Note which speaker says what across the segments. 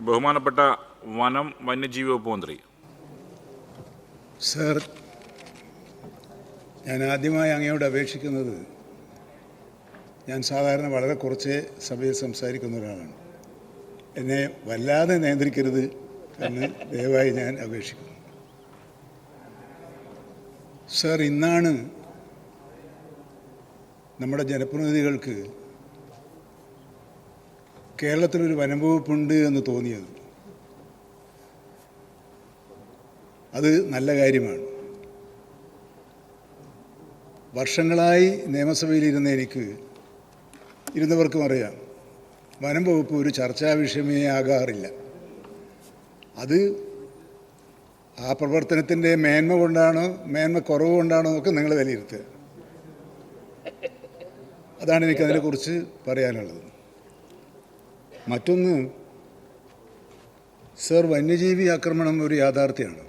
Speaker 1: ബഹുമാനപ്പെട്ട വനം വന്യജീവി വകുപ്പ് മന്ത്രി.
Speaker 2: സർ, ഞാൻ ആദ്യമായി അങ്ങയോട് അപേക്ഷിക്കുന്നത്, ഞാൻ സാധാരണ വളരെ കുറച്ച് സഭയിൽ സംസാരിക്കുന്ന ഒരാളാണ്. എന്നെ വല്ലാതെ നിയന്ത്രിക്കരുത് എന്ന് ദയവായി ഞാൻ അപേക്ഷിക്കുന്നു. സർ, ഇന്നാണ് നമ്മുടെ ജനപ്രതിനിധികൾക്ക് കേരളത്തിലൊരു വനം വകുപ്പുണ്ട് എന്ന് തോന്നിയത്. അത് നല്ല കാര്യമാണ്. വർഷങ്ങളായി നിയമസഭയിലിരുന്ന ഇരുന്നവർക്കും അറിയാം, വനം വകുപ്പ് ഒരു ചർച്ചാ വിഷയമേ ആകാറില്ല. അത് ആ പ്രവർത്തനത്തിൻ്റെ മേന്മ കൊണ്ടാണോ മേന്മ കുറവ് കൊണ്ടാണോ എന്നൊക്കെ നിങ്ങൾ വിലയിരുത്തുക. അതാണ് എനിക്കതിനെക്കുറിച്ച് പറയാനുള്ളത്. മറ്റൊന്ന്, സർ, വന്യജീവി ആക്രമണം ഒരു യാഥാർത്ഥ്യമാണ്.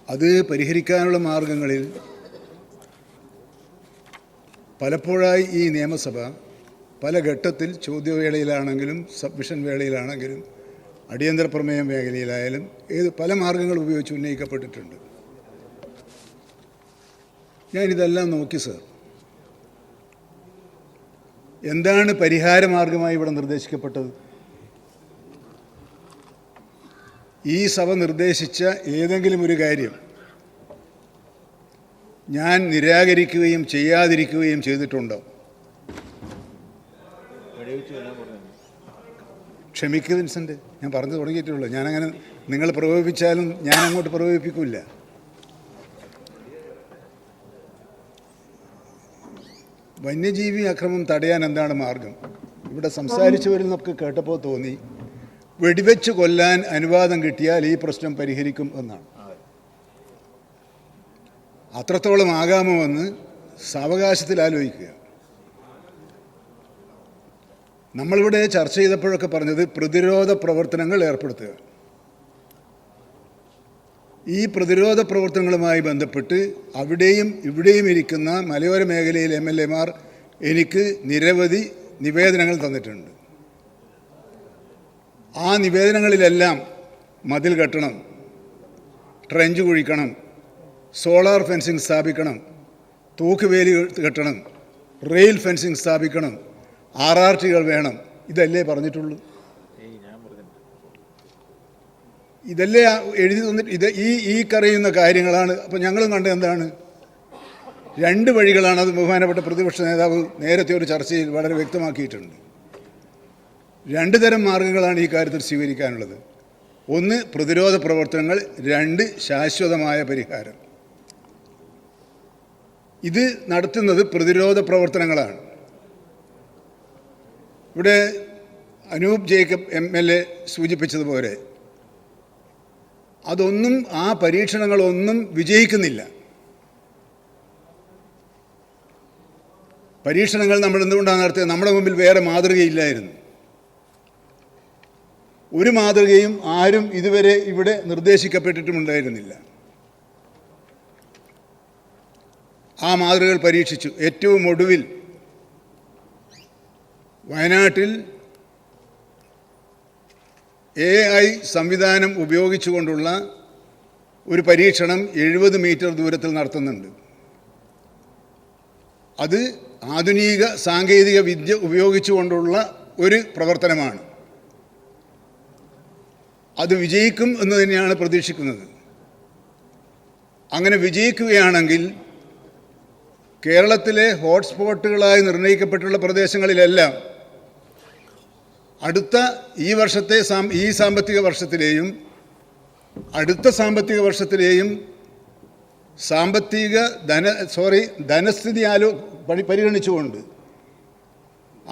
Speaker 2: അത് പരിഹരിക്കാനുള്ള മാർഗങ്ങളിൽ പലപ്പോഴായി ഈ നിയമസഭ പല ഘട്ടത്തിൽ ചോദ്യവേളയിലാണെങ്കിലും സബ്മിഷൻ വേളയിലാണെങ്കിലും അടിയന്തര പ്രമേയം മേഖലയിലായാലും പല മാർഗങ്ങൾ ഉപയോഗിച്ച് ഉന്നയിക്കപ്പെട്ടിട്ടുണ്ട്. ഞാനിതെല്ലാം നോക്കി സർ. എന്താണ് പരിഹാരമാർഗമായി ഇവിടെ നിർദ്ദേശിക്കപ്പെട്ടത്? ഈ സഭ നിർദ്ദേശിച്ച ഏതെങ്കിലും ഒരു കാര്യം ഞാൻ നിരാകരിക്കുകയും ചെയ്യാതിരിക്കുകയും ചെയ്തിട്ടുണ്ടോ? ക്ഷമിക്കുക വിൻസെൻ്റ്, ഞാൻ പറഞ്ഞു തുടങ്ങിയിട്ടുള്ളൂ. ഞാനങ്ങനെ നിങ്ങൾ പ്രകോപിപ്പിച്ചാലും ഞാൻ അങ്ങോട്ട് പ്രകോപിപ്പിക്കില്ല. വന്യജീവി അക്രമം തടയാൻ എന്താണ് മാർഗം? ഇവിടെ സംസാരിച്ചവരിൽ നിന്നൊക്കെ കേട്ടപ്പോൾ തോന്നി വെടിവെച്ച് കൊല്ലാൻ അനുവാദം കിട്ടിയാൽ ഈ പ്രശ്നം പരിഹരിക്കും എന്നാണ്. അത്രത്തോളം ആകാമോ എന്ന് സാവകാശത്തിൽ ആലോചിക്കുക. നമ്മളിവിടെ ചർച്ച ചെയ്തപ്പോഴൊക്കെ പറഞ്ഞത് പ്രതിരോധ പ്രവർത്തനങ്ങൾ ഏർപ്പെടുത്തുക. ഈ പ്രതിരോധ പ്രവർത്തനങ്ങളുമായി ബന്ധപ്പെട്ട് അവിടെയും ഇവിടെയും ഇരിക്കുന്ന മലയോര മേഖലയിൽ MLA-മാർ എനിക്ക് നിരവധി നിവേദനങ്ങൾ തന്നിട്ടുണ്ട്. ആ നിവേദനങ്ങളിലെല്ലാം മതിൽ കെട്ടണം, ട്രെഞ്ച് കുഴിക്കണം, സോളാർ ഫെൻസിങ് സ്ഥാപിക്കണം, തൂക്കുവേലി കെട്ടണം, റെയിൽ ഫെൻസിങ് സ്ഥാപിക്കണം, RRTകൾ വേണം, ഇതല്ലേ പറഞ്ഞിട്ടുള്ളൂ. ഇതല്ലേ എഴുതി തന്നിട്ട് ഈ കറിയുന്ന കാര്യങ്ങളാണ്. അപ്പോൾ ഞങ്ങളും കണ്ടത് എന്താണ്? രണ്ട് വഴികളാണ്. അത് ബഹുമാനപ്പെട്ട പ്രതിപക്ഷ നേതാവ് നേരത്തെ ഒരു ചർച്ചയിൽ വളരെ വ്യക്തമാക്കിയിട്ടുണ്ട്. രണ്ട് തരം മാർഗങ്ങളാണ് ഈ കാര്യത്തിൽ സ്വീകരിക്കാനുള്ളത്. ഒന്ന്, പ്രതിരോധ പ്രവർത്തനങ്ങൾ. രണ്ട്, ശാശ്വതമായ പരിഹാരം. ഇത് നടത്തുന്നത് പ്രതിരോധ പ്രവർത്തനങ്ങളാണ്. ഇവിടെ അനൂപ് ജേക്കബ് MLA സൂചിപ്പിച്ചതുപോലെ അതൊന്നും, ആ പരീക്ഷണങ്ങളൊന്നും വിജയിക്കുന്നില്ല. പരീക്ഷണങ്ങൾ നമ്മൾ എന്തുകൊണ്ടാണ് നടത്തിയത്? നമ്മുടെ മുമ്പിൽ വേറെ മാതൃകയില്ലായിരുന്നു. ഒരു മാതൃകയും ആരും ഇതുവരെ ഇവിടെ നിർദ്ദേശിക്കപ്പെട്ടിട്ടുമുണ്ടായിരുന്നില്ല. ആ മാതൃകകൾ പരീക്ഷിച്ചു. ഏറ്റവും ഒടുവിൽ വയനാട്ടിൽ AI സംവിധാനം ഉപയോഗിച്ചുകൊണ്ടുള്ള ഒരു പരീക്ഷണം 70 മീറ്റർ ദൂരത്തിൽ നടത്തുന്നുണ്ട്. അത് ആധുനിക സാങ്കേതിക വിദ്യ ഉപയോഗിച്ചുകൊണ്ടുള്ള ഒരു പ്രവർത്തനമാണ്. അത് വിജയിക്കും എന്ന് തന്നെയാണ് പ്രതീക്ഷിക്കുന്നത്. അങ്ങനെ വിജയിക്കുകയാണെങ്കിൽ കേരളത്തിലെ ഹോട്ട്സ്പോട്ടുകളായി നിർണ്ണയിക്കപ്പെട്ടുള്ള പ്രദേശങ്ങളിലെല്ലാം അടുത്ത ഈ സാമ്പത്തിക വർഷത്തിലെയും അടുത്ത സാമ്പത്തിക വർഷത്തിലെയും ധനസ്ഥിതി പരിഗണിച്ചുകൊണ്ട്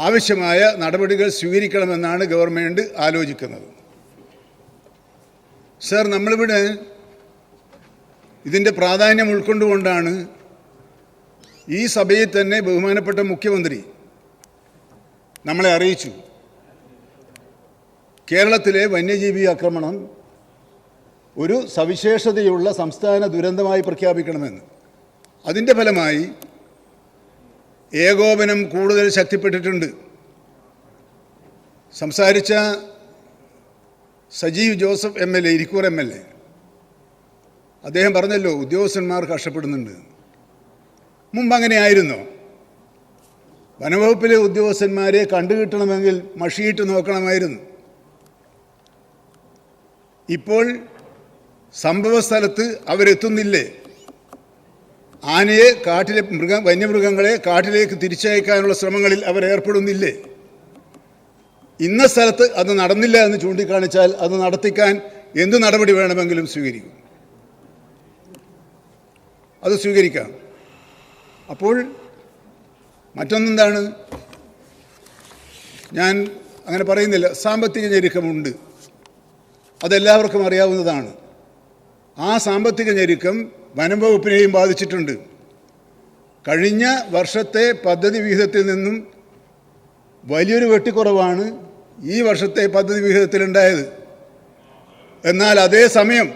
Speaker 2: ആവശ്യമായ നടപടികൾ സ്വീകരിക്കണമെന്നാണ് ഗവൺമെൻറ് ആലോചിക്കുന്നത്. സർ, നമ്മളിവിടെ ഇതിൻ്റെ പ്രാധാന്യം ഉൾക്കൊണ്ടുകൊണ്ടാണ് ഈ സഭയിൽ തന്നെ ബഹുമാനപ്പെട്ട മുഖ്യമന്ത്രി നമ്മളെ അറിയിച്ചു, കേരളത്തിലെ വന്യജീവി ആക്രമണം ഒരു സവിശേഷതയുള്ള സംസ്ഥാന ദുരന്തമായി പ്രഖ്യാപിക്കണമെന്ന്. അതിൻ്റെ ഫലമായി ഏകോപനം കൂടുതൽ ശക്തിപ്പെട്ടിട്ടുണ്ട്. സംസാരിച്ച Sajeev Joseph MLA, Irikkur MLA, അദ്ദേഹം പറഞ്ഞല്ലോ ഉദ്യോഗസ്ഥന്മാർ കഷ്ടപ്പെടുന്നുണ്ട്. മുമ്പ് അങ്ങനെയായിരുന്നോ? വനവകുപ്പിലെ ഉദ്യോഗസ്ഥന്മാരെ കണ്ടുകിട്ടണമെങ്കിൽ മഷിയിട്ട് നോക്കണമായിരുന്നു. ഇപ്പോൾ സംഭവ സ്ഥലത്ത് അവരെത്തുന്നില്ലേ? ആനയെ കാട്ടിലെ വന്യമൃഗങ്ങളെ കാട്ടിലേക്ക് തിരിച്ചയക്കാനുള്ള ശ്രമങ്ങളിൽ അവർ ഏർപ്പെടുന്നില്ലേ? ഇന്ന സ്ഥലത്ത് അത് നടന്നില്ല എന്ന് ചൂണ്ടിക്കാണിച്ചാൽ അത് നടത്തിക്കാൻ എന്ത് നടപടി വേണമെങ്കിലും സ്വീകരിക്കും, അത് സ്വീകരിക്കാം. അപ്പോൾ മറ്റൊന്നെന്താണ്? ഞാൻ അങ്ങനെ പറയുന്നില്ല, സാമ്പത്തിക ഞെരുക്കമുണ്ട്, അതെല്ലാവർക്കും അറിയാവുന്നതാണ്. ആ സാമ്പത്തിക ഞെരുക്കം വനം വകുപ്പിനെയും ബാധിച്ചിട്ടുണ്ട്. കഴിഞ്ഞ വർഷത്തെ പദ്ധതി വിഹിതത്തിൽ നിന്നും വലിയൊരു വെട്ടിക്കുറവാണ് ഈ വർഷത്തെ പദ്ധതി വിഹിതത്തിലുണ്ടായത്. എന്നാൽ അതേസമയം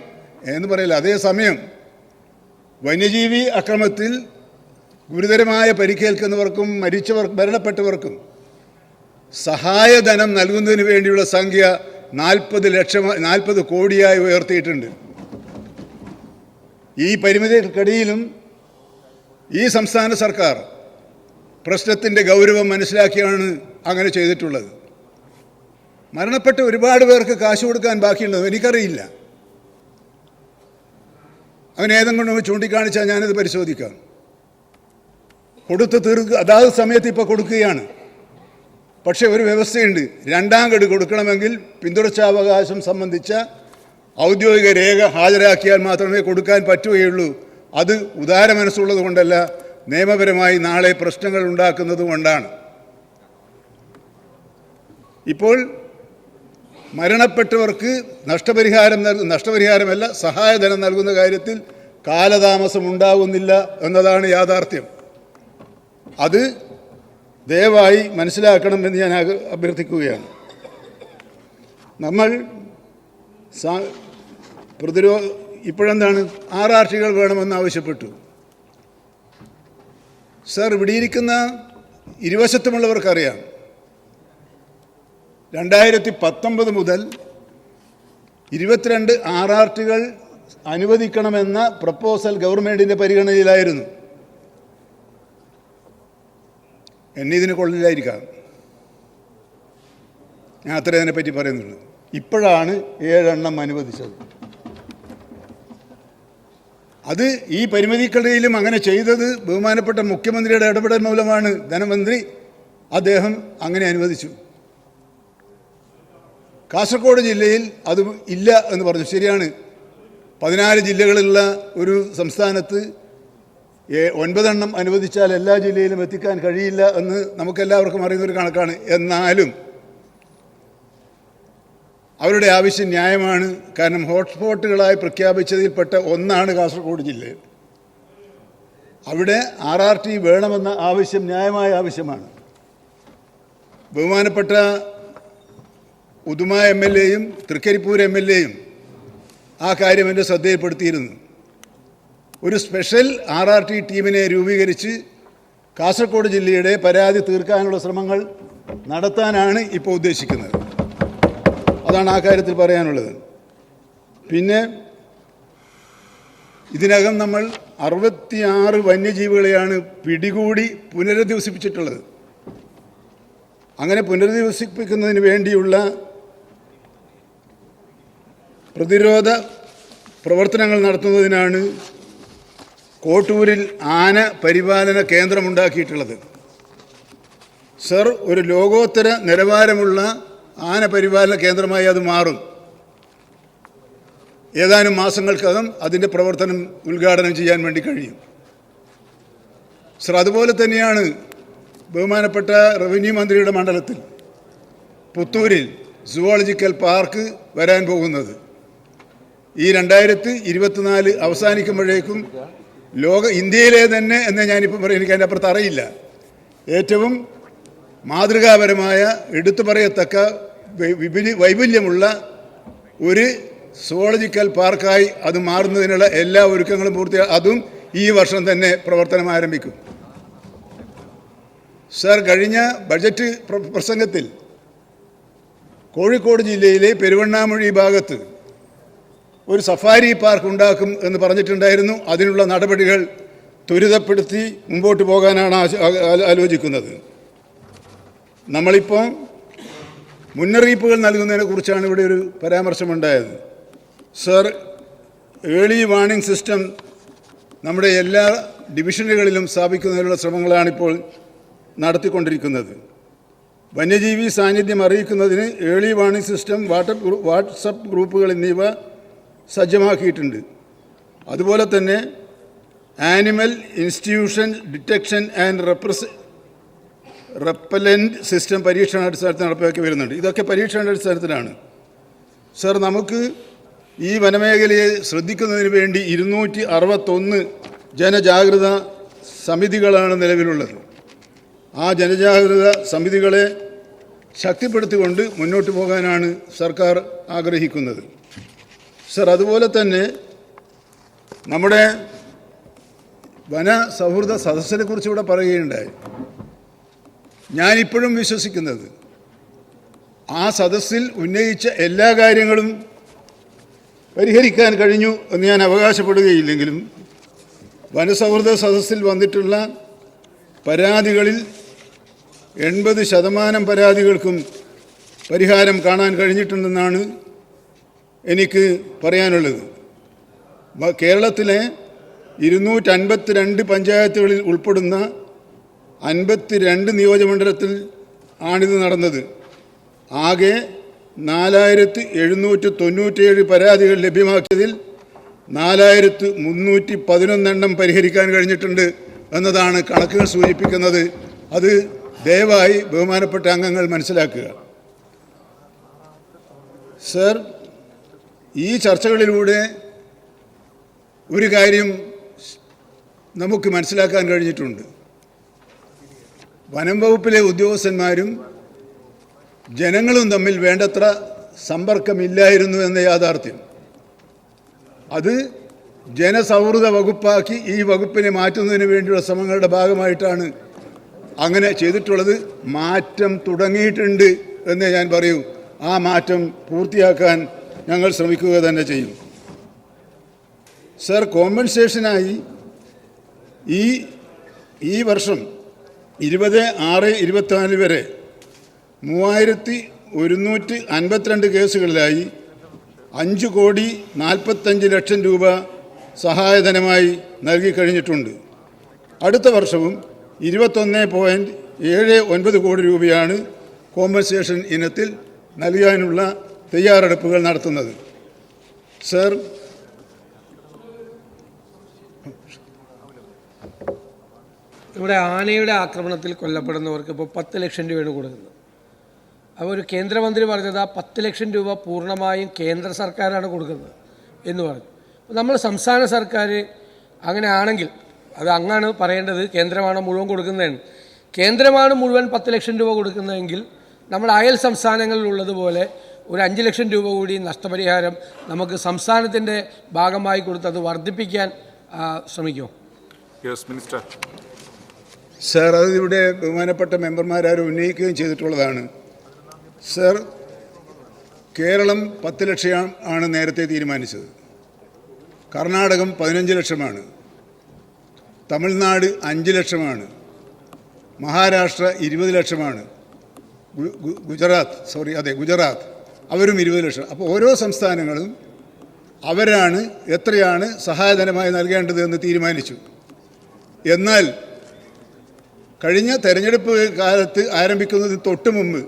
Speaker 2: വന്യജീവി അക്രമത്തിൽ ഗുരുതരമായ പരിക്കേൽക്കുന്നവർക്കും മരണപ്പെട്ടവർക്കും സഹായധനം നൽകുന്നതിന് വേണ്ടിയുള്ള സംഖ്യ 40 കോടിയായി ഉയർത്തിയിട്ടുണ്ട്. ഈ പരിമിതികൾക്കിടയിലും ഈ സംസ്ഥാന സർക്കാർ പ്രശ്നത്തിൻ്റെ ഗൗരവം മനസ്സിലാക്കിയാണ് അങ്ങനെ ചെയ്തിട്ടുള്ളത്. മരണപ്പെട്ട ഒരുപാട് പേർക്ക് കാശ് കൊടുക്കാൻ ബാക്കിയുള്ളത് എനിക്കറിയില്ല. അങ്ങനെ ഏതെങ്കിലും ചൂണ്ടിക്കാണിച്ചാൽ ഞാനത് പരിശോധിക്കാം. കൊടുത്ത് അതാത് സമയത്ത് ഇപ്പോൾ കൊടുക്കുകയാണ്. പക്ഷേ ഒരു വ്യവസ്ഥയുണ്ട്, രണ്ടാം ഗഡു കൊടുക്കണമെങ്കിൽ പിന്തുടർച്ചാവകാശം സംബന്ധിച്ച ഔദ്യോഗിക രേഖ ഹാജരാക്കിയാൽ മാത്രമേ കൊടുക്കാൻ പറ്റുകയുള്ളൂ. അത് ഉദാര മനസ്സുള്ളത് കൊണ്ടല്ല, നിയമപരമായി നാളെ പ്രശ്നങ്ങൾ ഉണ്ടാക്കുന്നത് കൊണ്ടാണ്. ഇപ്പോൾ മരണപ്പെട്ടവർക്ക് നഷ്ടപരിഹാരമല്ല സഹായധനം നൽകുന്ന കാര്യത്തിൽ കാലതാമസം ഉണ്ടാകുന്നില്ല എന്നതാണ് യാഥാർത്ഥ്യം. അത് ദയവായി മനസ്സിലാക്കണമെന്ന് ഞാൻ അഭ്യർത്ഥിക്കുകയാണ്. നമ്മൾ ഇപ്പോഴെന്താണ് RRTകൾ വേണമെന്ന് ആവശ്യപ്പെട്ടു. സർ, ഇവിടെ ഇരിക്കുന്ന ഇരുവശത്തുമുള്ളവർക്കറിയാം, 2019 മുതൽ 22 RRTകൾ അനുവദിക്കണമെന്ന പ്രപ്പോസൽ ഗവൺമെൻറ്റിൻ്റെ പരിഗണനയിലായിരുന്നു. എന്നെ ഇതിന് കൊള്ളില്ലായിരിക്കാം, ഞാൻ അത്രേ അതിനെപ്പറ്റി പറയുന്നുള്ളൂ. ഇപ്പോഴാണ് 7 എണ്ണം അനുവദിച്ചത്. അത് ഈ പരിമിതിക്കിടയിലും അങ്ങനെ ചെയ്തത് ബഹുമാനപ്പെട്ട മുഖ്യമന്ത്രിയുടെ ഇടപെടൽ മൂലമാണ്. ധനമന്ത്രി അദ്ദേഹം അങ്ങനെ അനുവദിച്ചു. കാസർഗോഡ് ജില്ലയിൽ അത് ഇല്ല എന്ന് പറഞ്ഞു. ശരിയാണ്, 14 ജില്ലകളുള്ള ഒരു സംസ്ഥാനത്ത് 9 എണ്ണം അനുവദിച്ചാൽ എല്ലാ ജില്ലയിലും എത്തിക്കാൻ കഴിയില്ല എന്ന് നമുക്കെല്ലാവർക്കും അറിയുന്നൊരു കണക്കാണ്. എന്നാലും അവരുടെ ആവശ്യം ന്യായമാണ്. കാരണം ഹോട്ട്സ്പോട്ടുകളായി പ്രഖ്യാപിച്ചതിൽപ്പെട്ട ഒന്നാണ് കാസർഗോഡ് ജില്ല. അവിടെ RRT വേണമെന്ന ആവശ്യം ന്യായമായ ആവശ്യമാണ്. ബഹുമാനപ്പെട്ട ഉദുമ MLAയും തൃക്കരിപ്പൂർ MLAയും ആ കാര്യം എൻ്റെ ശ്രദ്ധയിൽപ്പെടുത്തിയിരുന്നു. ഒരു സ്പെഷ്യൽ RRT ടീമിനെ രൂപീകരിച്ച് കാസർഗോഡ് ജില്ലയുടെ പരാതി തീർക്കാനുള്ള ശ്രമങ്ങൾ നടത്താനാണ് ഇപ്പോൾ ഉദ്ദേശിക്കുന്നത്. അതാണ് ആ കാര്യത്തിൽ പറയാനുള്ളത്. പിന്നെ ഇതിനകം നമ്മൾ 66 വന്യജീവികളെയാണ് പിടികൂടി പുനരധിവസിപ്പിച്ചിട്ടുള്ളത്. അങ്ങനെ പുനരധിവസിപ്പിക്കുന്നതിന് വേണ്ടിയുള്ള പ്രതിരോധ പ്രവർത്തനങ്ങൾ നടത്തുന്നതിനാണ് കോട്ടൂരിൽ ആന പരിപാലന കേന്ദ്രമുണ്ടാക്കിയിട്ടുള്ളത്. സർ, ഒരു ലോകോത്തര നിലവാരമുള്ള ആന പരിപാലന കേന്ദ്രമായി അത് മാറും. ഏതാനും മാസങ്ങൾക്കകം അതിൻ്റെ പ്രവർത്തനം ഉദ്ഘാടനം ചെയ്യാൻ വേണ്ടി കഴിയും. സർ, അതുപോലെ തന്നെയാണ് ബഹുമാനപ്പെട്ട റവന്യൂ മന്ത്രിയുടെ മണ്ഡലത്തിൽ പുത്തൂരിൽ സുവോളജിക്കൽ പാർക്ക് വരാൻ പോകുന്നത്. ഈ 2024 അവസാനിക്കുമ്പോഴേക്കും ഇന്ത്യയിലെ തന്നെ എന്ന് ഞാനിപ്പോൾ പറയും, എനിക്ക് അതിൻ്റെ അപ്പുറത്ത് അറിയില്ല, ഏറ്റവും മാതൃകാപരമായ എടുത്തു പറയത്തക്ക വൈപുല്യമുള്ള ഒരു സുവോളജിക്കൽ പാർക്കായി അത് മാറുന്നതിനുള്ള എല്ലാ ഒരുക്കങ്ങളും അതും ഈ വർഷം തന്നെ പ്രവർത്തനം ആരംഭിക്കും. സർ, കഴിഞ്ഞ ബഡ്ജറ്റ് പ്രസംഗത്തിൽ കോഴിക്കോട് ജില്ലയിലെ പെരുവണ്ണാമൊഴി ഭാഗത്ത് ഒരു സഫാരി പാർക്ക് ഉണ്ടാക്കും എന്ന് പറഞ്ഞിട്ടുണ്ടായിരുന്നു. അതിനുള്ള നടപടികൾ ത്വരിതപ്പെടുത്തി മുമ്പോട്ട് പോകാനാണ് ആലോചിക്കുന്നത്. നമ്മളിപ്പോൾ മുന്നറിയിപ്പുകൾ നൽകുന്നതിനെക്കുറിച്ചാണ് ഇവിടെ ഒരു പരാമർശമുണ്ടായത്. സർ, ഏർലി വാർണിംഗ് സിസ്റ്റം നമ്മുടെ എല്ലാ ഡിവിഷനുകളിലും സ്ഥാപിക്കുന്നതിനുള്ള ശ്രമങ്ങളാണിപ്പോൾ നടത്തിക്കൊണ്ടിരിക്കുന്നത്. വന്യജീവി സാന്നിധ്യം അറിയിക്കുന്നതിന് ഏർലി വാർണിംഗ് സിസ്റ്റം, വാട്സപ്പ് ഗ്രൂപ്പുകൾ എന്നിവ സജ്ജമാക്കിയിട്ടുണ്ട്. അതുപോലെ തന്നെ animal institution detection and repellent system പരീക്ഷണാടിസ്ഥാനത്തിൽ നടപ്പാക്കി വരുന്നുണ്ട്. ഇതൊക്കെ പരീക്ഷണാടിസ്ഥാനത്തിലാണ്. സർ, നമുക്ക് ഈ വനമേഖലയെ ശ്രദ്ധിക്കുന്നതിന് വേണ്ടി 261 ജനജാഗ്രത സമിതികളാണ് നിലവിലുള്ളത്. ആ ജനജാഗ്രത സമിതികളെ ശക്തിപ്പെടുത്തിക്കൊണ്ട് മുന്നോട്ട് പോകാനാണ് സർക്കാർ ആഗ്രഹിക്കുന്നത്. സർ, അതുപോലെ തന്നെ നമ്മുടെ വന സൗഹൃദ സദസ്സിനെ കുറിച്ച് ഇവിടെ പറയുകയുണ്ടായി. ഞാനിപ്പോഴും വിശ്വസിക്കുന്നത് ആ സദസ്സിൽ ഉന്നയിച്ച എല്ലാ കാര്യങ്ങളും പരിഹരിക്കാൻ കഴിഞ്ഞു എന്ന് ഞാൻ അവകാശപ്പെടുകയില്ലെങ്കിലും വനസൗഹൃദ സദസ്സിൽ വന്നിട്ടുള്ള പരാതികളിൽ 80% പരാതികൾക്കും പരിഹാരം കാണാൻ കഴിഞ്ഞിട്ടുണ്ടെന്നാണ് എനിക്ക് പറയാനുള്ളത്. കേരളത്തിലെ 252 പഞ്ചായത്തുകളിൽ ഉൾപ്പെടുന്ന 52 നിയോജകമണ്ഡലത്തിൽ ആണിത് നടന്നത്. ആകെ 4797 പരാതികൾ ലഭ്യമാക്കിയതിൽ 4311 പരിഹരിക്കാൻ കഴിഞ്ഞിട്ടുണ്ട് എന്നതാണ് കണക്കുകൾ സൂചിപ്പിക്കുന്നത്. അത് ദയവായി ബഹുമാനപ്പെട്ട അംഗങ്ങൾ മനസ്സിലാക്കുക. സർ, ഈ ചർച്ചകളിലൂടെ ഒരു കാര്യം നമുക്ക് മനസ്സിലാക്കാൻ കഴിഞ്ഞിട്ടുണ്ട്. വനം വകുപ്പിലെ ഉദ്യോഗസ്ഥന്മാരും ജനങ്ങളും തമ്മിൽ വേണ്ടത്ര സമ്പർക്കമില്ലായിരുന്നു എന്ന യാഥാർത്ഥ്യം. അത് ജനസൗഹൃദ വകുപ്പാക്കി ഈ വകുപ്പിനെ മാറ്റുന്നതിന് വേണ്ടിയുള്ള ശ്രമങ്ങളുടെ ഭാഗമായിട്ടാണ് അങ്ങനെ ചെയ്തിട്ടുള്ളത്. മാറ്റം തുടങ്ങിയിട്ടുണ്ട് എന്നേ ഞാൻ പറയൂ. ആ മാറ്റം പൂർത്തിയാക്കാൻ ഞങ്ങൾ ശ്രമിക്കുക തന്നെ ചെയ്യും. സർ, കോമ്പൻസേഷനായി ഈ വർഷം 20/6/24 വരെ 3152 കേസുകളിലായി 5,45,00,000 രൂപ സഹായധനമായി നൽകിക്കഴിഞ്ഞിട്ടുണ്ട്. അടുത്ത വർഷവും 21.79 കോടി രൂപയാണ് കോമ്പൻസേഷൻ ഇനത്തിൽ നൽകാനുള്ള തയ്യാറെടുപ്പുകൾ നടത്തുന്നത്. സർ,
Speaker 3: ഇവിടെ ആനയുടെ ആക്രമണത്തിൽ കൊല്ലപ്പെടുന്നവർക്ക് ഇപ്പോൾ 10 ലക്ഷം രൂപയാണ് കൊടുക്കുന്നത്. അപ്പോൾ ഒരു കേന്ദ്രമന്ത്രി പറഞ്ഞത് ആ 10 ലക്ഷം രൂപ പൂർണ്ണമായും കേന്ദ്ര സർക്കാരാണ് കൊടുക്കുന്നത് എന്ന് പറഞ്ഞു. നമ്മൾ സംസ്ഥാന സർക്കാർ അങ്ങനെ ആണെങ്കിൽ അത് അങ്ങാണ് പറയേണ്ടത്, കേന്ദ്രമാണ് മുഴുവൻ കൊടുക്കുന്നതെന്ന്. കേന്ദ്രമാണ് മുഴുവൻ 10 ലക്ഷം രൂപ കൊടുക്കുന്നതെങ്കിൽ നമ്മൾ അയൽ സംസ്ഥാനങ്ങളിലുള്ളതുപോലെ ഒരു 5 ലക്ഷം രൂപ കൂടി നഷ്ടപരിഹാരം നമുക്ക് സംസ്ഥാനത്തിൻ്റെ ഭാഗമായി കൊടുത്ത് അത് വർദ്ധിപ്പിക്കാൻ ശ്രമിക്കുമോ?
Speaker 1: Yes minister.
Speaker 2: സർ, അത് ഇവിടെ ബഹുമാനപ്പെട്ട മെമ്പർമാരും ഉന്നയിക്കുകയും ചെയ്തിട്ടുള്ളതാണ്. സർ, കേരളം 10 ലക്ഷം ആണ് നേരത്തെ തീരുമാനിച്ചത്. കർണാടകം 15 ലക്ഷമാണ്. തമിഴ്നാട് 5 ലക്ഷമാണ്. മഹാരാഷ്ട്ര 20 ലക്ഷമാണ്. ഗുജറാത്ത് അവരും 20 ലക്ഷം. അപ്പോൾ ഓരോ സംസ്ഥാനങ്ങളും അവരാണ് എത്രയാണ് സഹായധനമായി നൽകേണ്ടത് എന്ന് തീരുമാനിച്ചു. എന്നാൽ കഴിഞ്ഞ തെരഞ്ഞെടുപ്പ് കാലത്ത് ആരംഭിക്കുന്നതിന് തൊട്ട് മുമ്പ്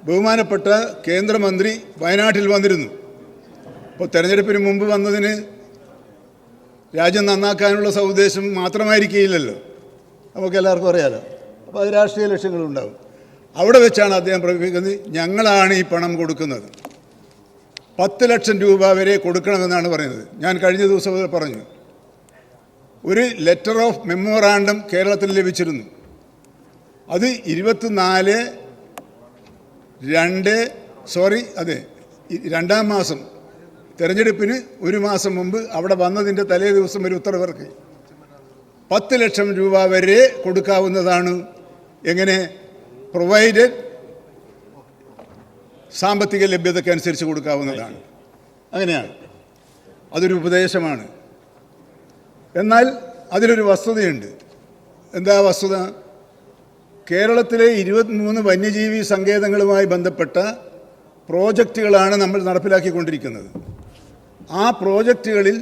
Speaker 2: ബഹുമാനപ്പെട്ട കേന്ദ്രമന്ത്രി വയനാട്ടിൽ വന്നിരുന്നു. അപ്പോൾ തെരഞ്ഞെടുപ്പിന് മുമ്പ് വന്നതിന് രാജ്യം നന്നാക്കാനുള്ള സൗദ്ദേശം മാത്രമായിരിക്കില്ലല്ലോ, നമുക്കെല്ലാവർക്കും അറിയാലോ. അപ്പോൾ അത് രാഷ്ട്രീയ ലക്ഷ്യങ്ങളുണ്ടാകും. അവിടെ വെച്ചാണ് അദ്ദേഹം പ്രകടിപ്പിക്കുന്നത്, ഞങ്ങളാണ് ഈ പണം കൊടുക്കുന്നത്, 10 ലക്ഷം രൂപ വരെ കൊടുക്കണമെന്നാണ് പറയുന്നത്. ഞാൻ കഴിഞ്ഞ ദിവസം പറഞ്ഞു, ഒരു ലെറ്റർ ഓഫ് മെമ്മോറാണ്ടം കേരളത്തിൽ ലഭിച്ചിരുന്നു. അത് 2 മാസം തെരഞ്ഞെടുപ്പിന് 1 മാസം മുമ്പ് അവിടെ വന്നതിൻ്റെ തലേ ദിവസം ഒരു ഉത്തരവിറക്കി 10 ലക്ഷം രൂപ വരെ കൊടുക്കാവുന്നതാണ്. എങ്ങനെ? പ്രൊവൈഡഡ് സാമ്പത്തിക ലഭ്യതയ്ക്കനുസരിച്ച് കൊടുക്കാവുന്നതാണ്. അങ്ങനെയാണ്, അതൊരു ഉപദേശമാണ്. എന്നാൽ അതിലൊരു വസ്തുതയുണ്ട്. എന്താ വസ്തുത? കേരളത്തിലെ 23 വന്യജീവി സങ്കേതങ്ങളുമായി ബന്ധപ്പെട്ട പ്രോജക്റ്റുകളാണ് നമ്മൾ നടപ്പിലാക്കിക്കൊണ്ടിരിക്കുന്നത്. ആ പ്രോജക്റ്റുകളിൽ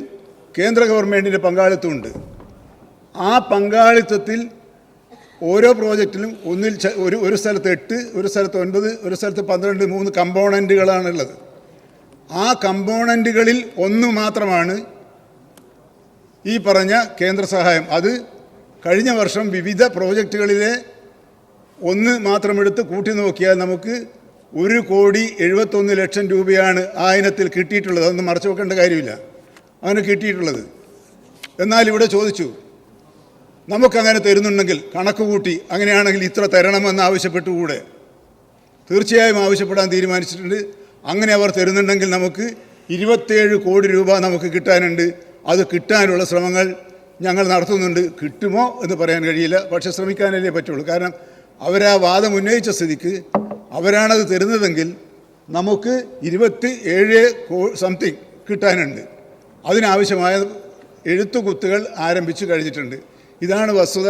Speaker 2: കേന്ദ്ര ഗവൺമെൻറ്റിൻ്റെ പങ്കാളിത്തമുണ്ട്. ആ പങ്കാളിത്തത്തിൽ ഓരോ പ്രോജക്റ്റിലും ഒരു സ്ഥലത്ത് 8, ഒരു സ്ഥലത്ത് 9, ഒരു സ്ഥലത്ത് 12, 3 കമ്പോണൻറ്റുകളാണുള്ളത്. ആ കമ്പോണൻറ്റുകളിൽ ഒന്ന് മാത്രമാണ് ഈ പറഞ്ഞ കേന്ദ്ര സഹായം. അത് കഴിഞ്ഞ വർഷം വിവിധ പ്രോജക്റ്റുകളിലെ ഒന്ന് മാത്രമെടുത്ത് കൂട്ടി നോക്കിയാൽ നമുക്ക് 1,71,00,000 രൂപയാണ് ആ ഇനത്തിൽ കിട്ടിയിട്ടുള്ളത്. അതൊന്നും മറച്ചു വെക്കേണ്ട കാര്യമില്ല, അങ്ങനെ കിട്ടിയിട്ടുള്ളത്. എന്നാൽ ഇവിടെ ചോദിച്ചു, നമുക്കങ്ങനെ തരുന്നുണ്ടെങ്കിൽ കണക്ക് കൂട്ടി അങ്ങനെയാണെങ്കിൽ ഇത്ര തരണമെന്ന് ആവശ്യപ്പെട്ടുകൂടെ? തീർച്ചയായും ആവശ്യപ്പെടാൻ തീരുമാനിച്ചിട്ടുണ്ട്. അങ്ങനെ അവർ തരുന്നുണ്ടെങ്കിൽ നമുക്ക് 27 കോടി രൂപ നമുക്ക് കിട്ടാനുണ്ട്. അത് കിട്ടാനുള്ള ശ്രമങ്ങൾ ഞങ്ങൾ നടത്തുന്നുണ്ട്. കിട്ടുമോ എന്ന് പറയാൻ കഴിയില്ല, പക്ഷെ ശ്രമിക്കാനല്ലേ പറ്റുള്ളൂ. കാരണം അവരാ വാദം ഉന്നയിച്ച സ്ഥിതിക്ക് അവരാണത് തരുന്നതെങ്കിൽ നമുക്ക് 27 സംതിങ് കിട്ടാനുണ്ട്. അതിനാവശ്യമായ എഴുത്തുകുത്തുകൾ ആരംഭിച്ചു കഴിഞ്ഞിട്ടുണ്ട്. ഇതാണ് വസ്തുത.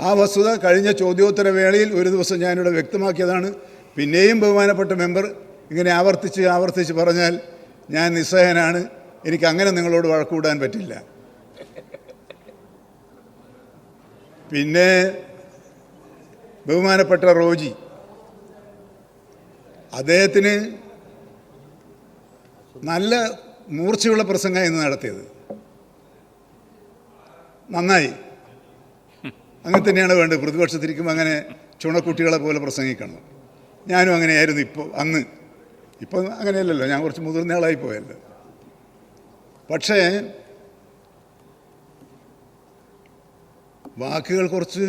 Speaker 2: ആ വസ്തുത കഴിഞ്ഞ ചോദ്യോത്തര വേളയിൽ ഒരു ദിവസം ഞാനിവിടെ വ്യക്തമാക്കിയതാണ്. പിന്നെയും ബഹുമാനപ്പെട്ട മെമ്പർ ഇങ്ങനെ ആവർത്തിച്ച് പറഞ്ഞാൽ ഞാൻ നിസ്സഹനാണ്. എനിക്ക് അങ്ങനെ നിങ്ങളോട് വഴക്കൂടാൻ പറ്റില്ല. പിന്നെ ബഹുമാനപ്പെട്ട റോജി, അദ്ദേഹത്തിന് നല്ല മൂർച്ചയുള്ള പ്രസംഗം ഇന്ന് നടത്തിയത്. നന്നായി, അങ്ങനെ തന്നെയാണ് വേണ്ടത്. പ്രതിപക്ഷത്തിരിക്കുമ്പോൾ അങ്ങനെ ചുണക്കുട്ടികളെ പോലെ പ്രസംഗിക്കണം. ഞാനും അങ്ങനെയായിരുന്നു അന്ന്. ഇപ്പോൾ അങ്ങനെയല്ലല്ലോ, ഞാൻ കുറച്ച് മുതിർന്നയാളായി പോയല്ലോ. പക്ഷേ വാക്കുകൾ കുറച്ച്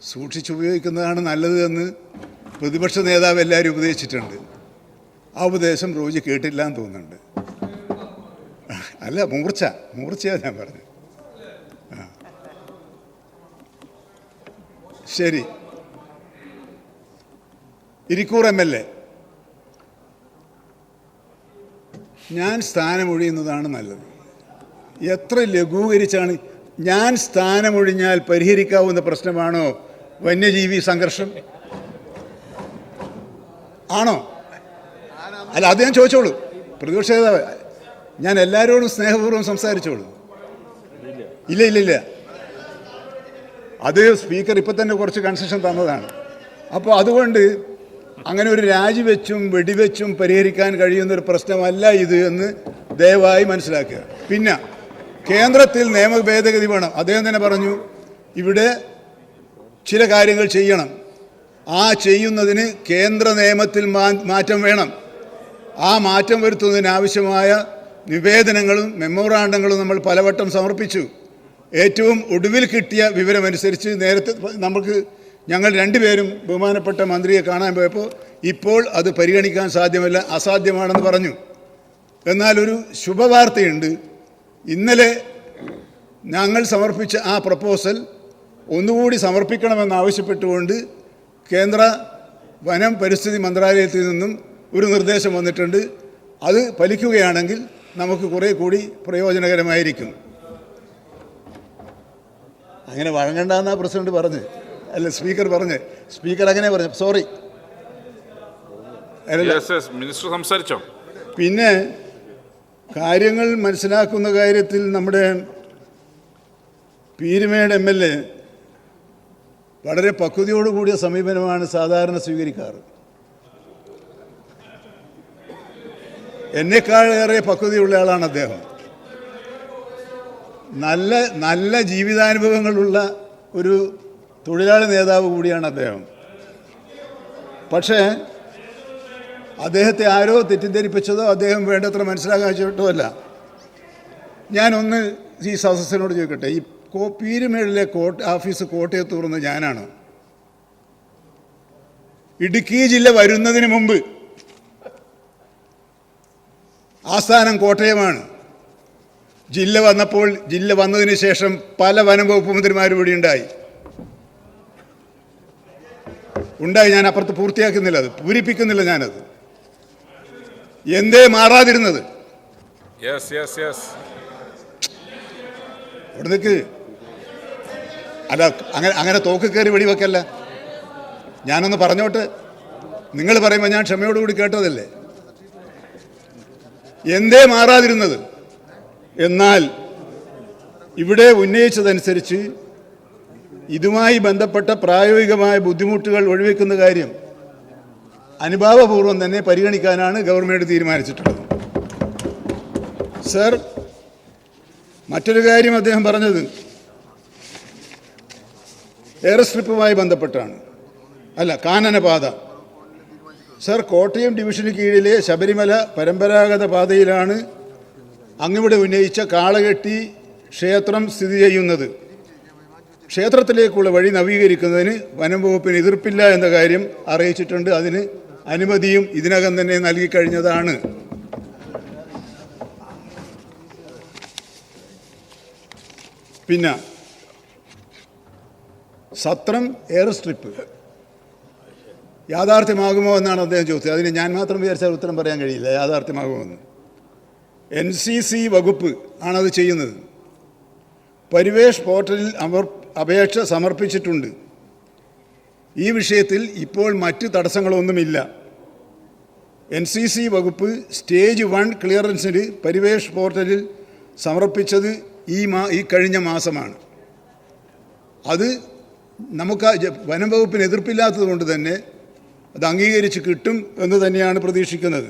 Speaker 2: സൂക്ഷിച്ചുപയോഗിക്കുന്നതാണ് നല്ലത് എന്ന് പ്രതിപക്ഷ നേതാവ് എല്ലാവരും ഉപദേശിച്ചിട്ടുണ്ട്. ആ ഉപദേശം റോജി കേട്ടില്ല എന്ന് തോന്നുന്നുണ്ട്. അല്ല, മൂർച്ചയാണ് ഞാൻ പറഞ്ഞത്. ശരി. ഇരിക്കൂർ MLA, ഞാൻ സ്ഥാനമൊഴിയുന്നതാണ് നല്ലത്. എത്ര ലഘൂകരിച്ചാണ്! ഞാൻ സ്ഥാനമൊഴിഞ്ഞാൽ പരിഹരിക്കാവുന്ന പ്രശ്നമാണോ വന്യജീവി സംഘർഷം? ആണോ? അല്ല, അത് ഞാൻ ചോദിച്ചോളൂ. പ്രതിപക്ഷ നേതാവ്, ഞാൻ എല്ലാവരോടും സ്നേഹപൂർവ്വം സംസാരിച്ചോളൂ. ഇല്ല, അത് സ്പീക്കർ ഇപ്പം തന്നെ കുറച്ച് കൺസെഷൻ തന്നതാണ്. അപ്പോൾ അതുകൊണ്ട് അങ്ങനെ ഒരു രാജിവെച്ചും വെടിവെച്ചും പരിഹരിക്കാൻ കഴിയുന്നൊരു പ്രശ്നമല്ല ഇത് എന്ന് ദയവായി മനസ്സിലാക്കുക. പിന്നെ കേന്ദ്രത്തിൽ നിയമ ഭേദഗതി വേണം. അദ്ദേഹം തന്നെ പറഞ്ഞു, ഇവിടെ ചില കാര്യങ്ങൾ ചെയ്യണം. ആ ചെയ്യുന്നതിന് കേന്ദ്ര നിയമത്തിൽ മാറ്റം വേണം. ആ മാറ്റം വരുത്തുന്നതിനാവശ്യമായ നിവേദനങ്ങളും മെമ്മോറാണ്ടങ്ങളും നമ്മൾ പലവട്ടം സമർപ്പിച്ചു. ഏറ്റവും ഒടുവിൽ കിട്ടിയ വിവരമനുസരിച്ച് നേരത്തെ ഞങ്ങൾ രണ്ടുപേരും ബഹുമാനപ്പെട്ട മന്ത്രിയെ കാണാൻ പോയപ്പോൾ ഇപ്പോൾ അത് പരിഗണിക്കാൻ സാധ്യമല്ല, അസാധ്യമാണെന്ന് പറഞ്ഞു. എന്നാൽ ഒരു ശുഭവാർത്തയുണ്ട്. ഇന്നലെ ഞങ്ങൾ സമർപ്പിച്ച ആ പ്രപ്പോസൽ ഒന്നുകൂടി സമർപ്പിക്കണമെന്നാവശ്യപ്പെട്ടുകൊണ്ട് കേന്ദ്ര വനം പരിസ്ഥിതി മന്ത്രാലയത്തിൽ നിന്നും ഒരു നിർദ്ദേശം വന്നിട്ടുണ്ട്. അത് ഫലിക്കുകയാണെങ്കിൽ നമുക്ക് കുറേ കൂടി പ്രയോജനകരമായിരിക്കും. അങ്ങനെ വഴങ്ങണ്ടെന്നാണ് പ്രസിഡന്റ് പറഞ്ഞ്, അല്ല സ്പീക്കർ പറഞ്ഞ്. സ്പീക്കർ അങ്ങനെ പറഞ്ഞു. സോറി,
Speaker 1: മിനിസ്റ്റർ സംസാരിച്ചോ?
Speaker 2: പിന്നെ കാര്യങ്ങൾ മനസ്സിലാക്കുന്ന കാര്യത്തിൽ നമ്മുടെ പീരുമേട് MLA വളരെ പക്വതയോടുകൂടിയ സമീപനമാണ് സാധാരണ സ്വീകരിക്കാറ്. എന്നെക്കാളേറെ പക്വതയുള്ള ആളാണ് അദ്ദേഹം. നല്ല ജീവിതാനുഭവങ്ങളുള്ള ഒരു തൊഴിലാളി നേതാവ് കൂടിയാണ് അദ്ദേഹം. പക്ഷേ അദ്ദേഹത്തെ ആരോ തെറ്റിദ്ധരിപ്പിച്ചതോ അദ്ദേഹം വേണ്ടത്ര മനസ്സിലാക്കാത്തോ അല്ല. ഞാനൊന്ന് ഈ സദസ്സിനോട് ചോദിക്കട്ടെ, ഈ പീരുമേടിലെ ഓഫീസ് കോട്ടയത്ത് തുറന്ന് ഞാനാണ്. ഇടുക്കി ജില്ല വരുന്നതിന് മുമ്പ് ആസ്ഥാനം കോട്ടയമാണ്. ജില്ല വന്നതിന് ശേഷം പല വനം വകുപ്പ് മന്ത്രിമാരും ഇവിടെ ഉണ്ടായി. ഞാൻ അപ്പുറത്ത് പൂർത്തിയാക്കുന്നില്ല, അത് പൂരിപ്പിക്കുന്നില്ല ഞാനത്. എന്തേ മാറാതിരുന്നത്?
Speaker 1: Yes yes yes.
Speaker 2: ഇവിടേക്ക് അല്ല, അങ്ങനെ തോക്ക് കയറി വെടിവെക്കല്ല. ഞാനൊന്ന് പറഞ്ഞോട്ടെ, നിങ്ങൾ പറയുമ്പോൾ ഞാൻ ക്ഷമയോടുകൂടി കേട്ടതല്ലേ. എന്തേ മാറാതിരുന്നത്? എന്നാൽ ഇവിടെ ഉന്നയിച്ചതനുസരിച്ച് ഇതുമായി ബന്ധപ്പെട്ട പ്രായോഗികമായ ബുദ്ധിമുട്ടുകൾ ഒഴിവാക്കുന്ന കാര്യം അനുഭാവപൂർവ്വം തന്നെ പരിഗണിക്കാനാണ് ഗവൺമെൻറ് തീരുമാനിച്ചിട്ടുള്ളത്. സർ, മറ്റൊരു കാര്യം അദ്ദേഹം പറഞ്ഞത് എയർ സ്ട്രിപ്പുമായി ബന്ധപ്പെട്ടാണ്. അല്ല, കാനനപാത. സർ, കോട്ടയം ഡിവിഷന് കീഴിലെ ശബരിമല പരമ്പരാഗത പാതയിലാണ് അങ്ങിവിടെ ഉന്നയിച്ച കാളകെട്ടി ക്ഷേത്രം സ്ഥിതി ചെയ്യുന്നത്. ക്ഷേത്രത്തിലേക്കുള്ള വഴി നവീകരിക്കുന്നതിന് വനം വകുപ്പിന് എതിർപ്പില്ല എന്ന കാര്യം അറിയിച്ചിട്ടുണ്ട്. അതിന് അനുമതിയും ഇതിനകം തന്നെ നൽകിക്കഴിഞ്ഞതാണ്. പിന്നെ സത്രം എയർ സ്ട്രിപ്പ് യാഥാർത്ഥ്യമാകുമോ എന്നാണ് അദ്ദേഹം ചോദിച്ചത്. അതിന് ഞാൻ മാത്രം വിചാരിച്ചാൽ ഉത്തരം പറയാൻ കഴിയില്ല യാഥാർത്ഥ്യമാകുമെന്ന്. NCC വകുപ്പ് ആണത് ചെയ്യുന്നത്. പരിവേഷ് പോർട്ടലിൽ അവർ അപേക്ഷ സമർപ്പിച്ചിട്ടുണ്ട്. ഈ വിഷയത്തിൽ ഇപ്പോൾ മറ്റ് തടസ്സങ്ങളൊന്നുമില്ല. NCC വകുപ്പ് സ്റ്റേജ് 1 ക്ലിയറൻസിന് പരിവേഷ് പോർട്ടലിൽ സമർപ്പിച്ചത് ഈ കഴിഞ്ഞ മാസമാണ്. അത് നമുക്ക് വനം വകുപ്പിന് എതിർപ്പില്ലാത്തത് കൊണ്ട് തന്നെ അത് അംഗീകരിച്ച് കിട്ടും എന്ന് തന്നെയാണ് പ്രതീക്ഷിക്കുന്നത്.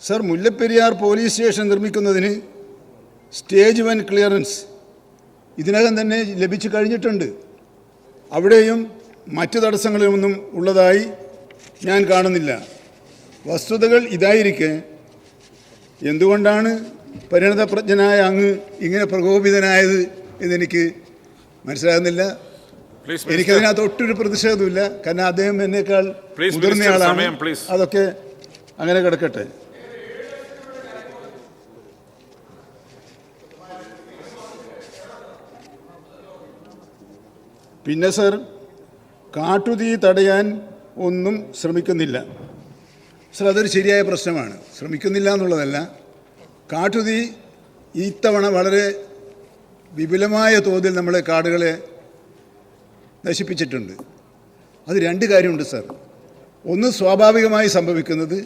Speaker 2: സർ, മുല്ലപ്പെരിയാർ പോലീസ് സ്റ്റേഷൻ നിർമ്മിക്കുന്നതിന് സ്റ്റേജ് 1 ക്ലിയറൻസ് ഇതിനകം തന്നെ ലഭിച്ചു കഴിഞ്ഞിട്ടുണ്ട്. അവിടെയും മറ്റ് തടസ്സങ്ങളൊന്നും ഉള്ളതായി ഞാൻ കാണുന്നില്ല. വസ്തുതകൾ ഇതായിരിക്കെ എന്തുകൊണ്ടാണ് പരിണതപ്രജ്ഞനായ അങ്ങ് ഇങ്ങനെ പ്രകോപിതനായത് എന്നെനിക്ക് മനസ്സിലാകുന്നില്ല. എനിക്കതിനകത്ത് ഒട്ടൊരു പ്രതിഷേധമില്ല. കാരണം അദ്ദേഹം എന്നേക്കാൾ മുതിർന്നയാളാണ്. അതൊക്കെ അങ്ങനെ കിടക്കട്ടെ. പിന്നെ സർ, കാട്ടുതീ തടയാൻ ഒന്നും ശ്രമിക്കുന്നില്ല. സർ, അതൊരു ശരിയായ പ്രശ്നമാണ്. ശ്രമിക്കുന്നില്ല എന്നുള്ളതല്ല. കാട്ടുതീ ഇത്തവണ വളരെ വിപുലമായ തോതിൽ നമ്മളെ കാടുകളെ നശിപ്പിച്ചിട്ടുണ്ട്. അത് രണ്ട് കാര്യമുണ്ട് സർ. ഒന്ന് സ്വാഭാവികമായി സംഭവിക്കുന്നത്,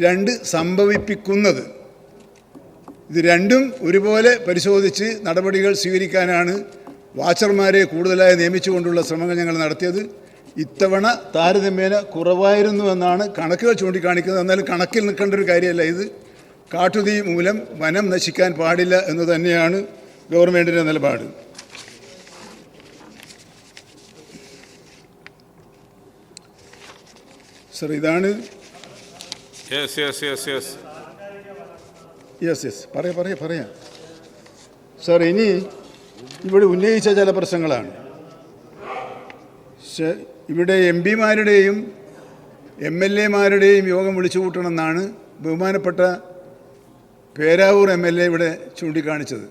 Speaker 2: രണ്ട് സംഭവിപ്പിക്കുന്നത്. ഇത് രണ്ടും ഒരുപോലെ പരിശോധിച്ച് നടപടികൾ സ്വീകരിക്കാനാണ് വാച്ചർമാരെ കൂടുതലായി നിയമിച്ചുകൊണ്ടുള്ള ശ്രമങ്ങൾ ഞങ്ങൾ നടത്തിയത്. ഇത്തവണ താരതമ്യേന കുറവായിരുന്നു എന്നാണ് കണക്കുകൾ ചൂണ്ടിക്കാണിക്കുന്നത്. എന്നാലും കണക്കിൽ നിൽക്കേണ്ട ഒരു കാര്യമല്ല ഇത്. കാട്ടുതീ മൂലം വനം നശിക്കാൻ പാടില്ല എന്ന് തന്നെയാണ് ഗവൺമെൻറ്റിൻ്റെ നിലപാട്. സർ, ഇതാണ്. പറയാം സർ. ഇനി ഇവിടെ ഉന്നയിച്ച ചില പ്രശ്നങ്ങളാണ്. ഇവിടെ MP-മാരുടെയും MLA-മാരുടെയും യോഗം വിളിച്ചു കൂട്ടണമെന്നാണ് ബഹുമാനപ്പെട്ട പേരാവൂർ MLA ഇവിടെ ചൂണ്ടിക്കാണിച്ചത്.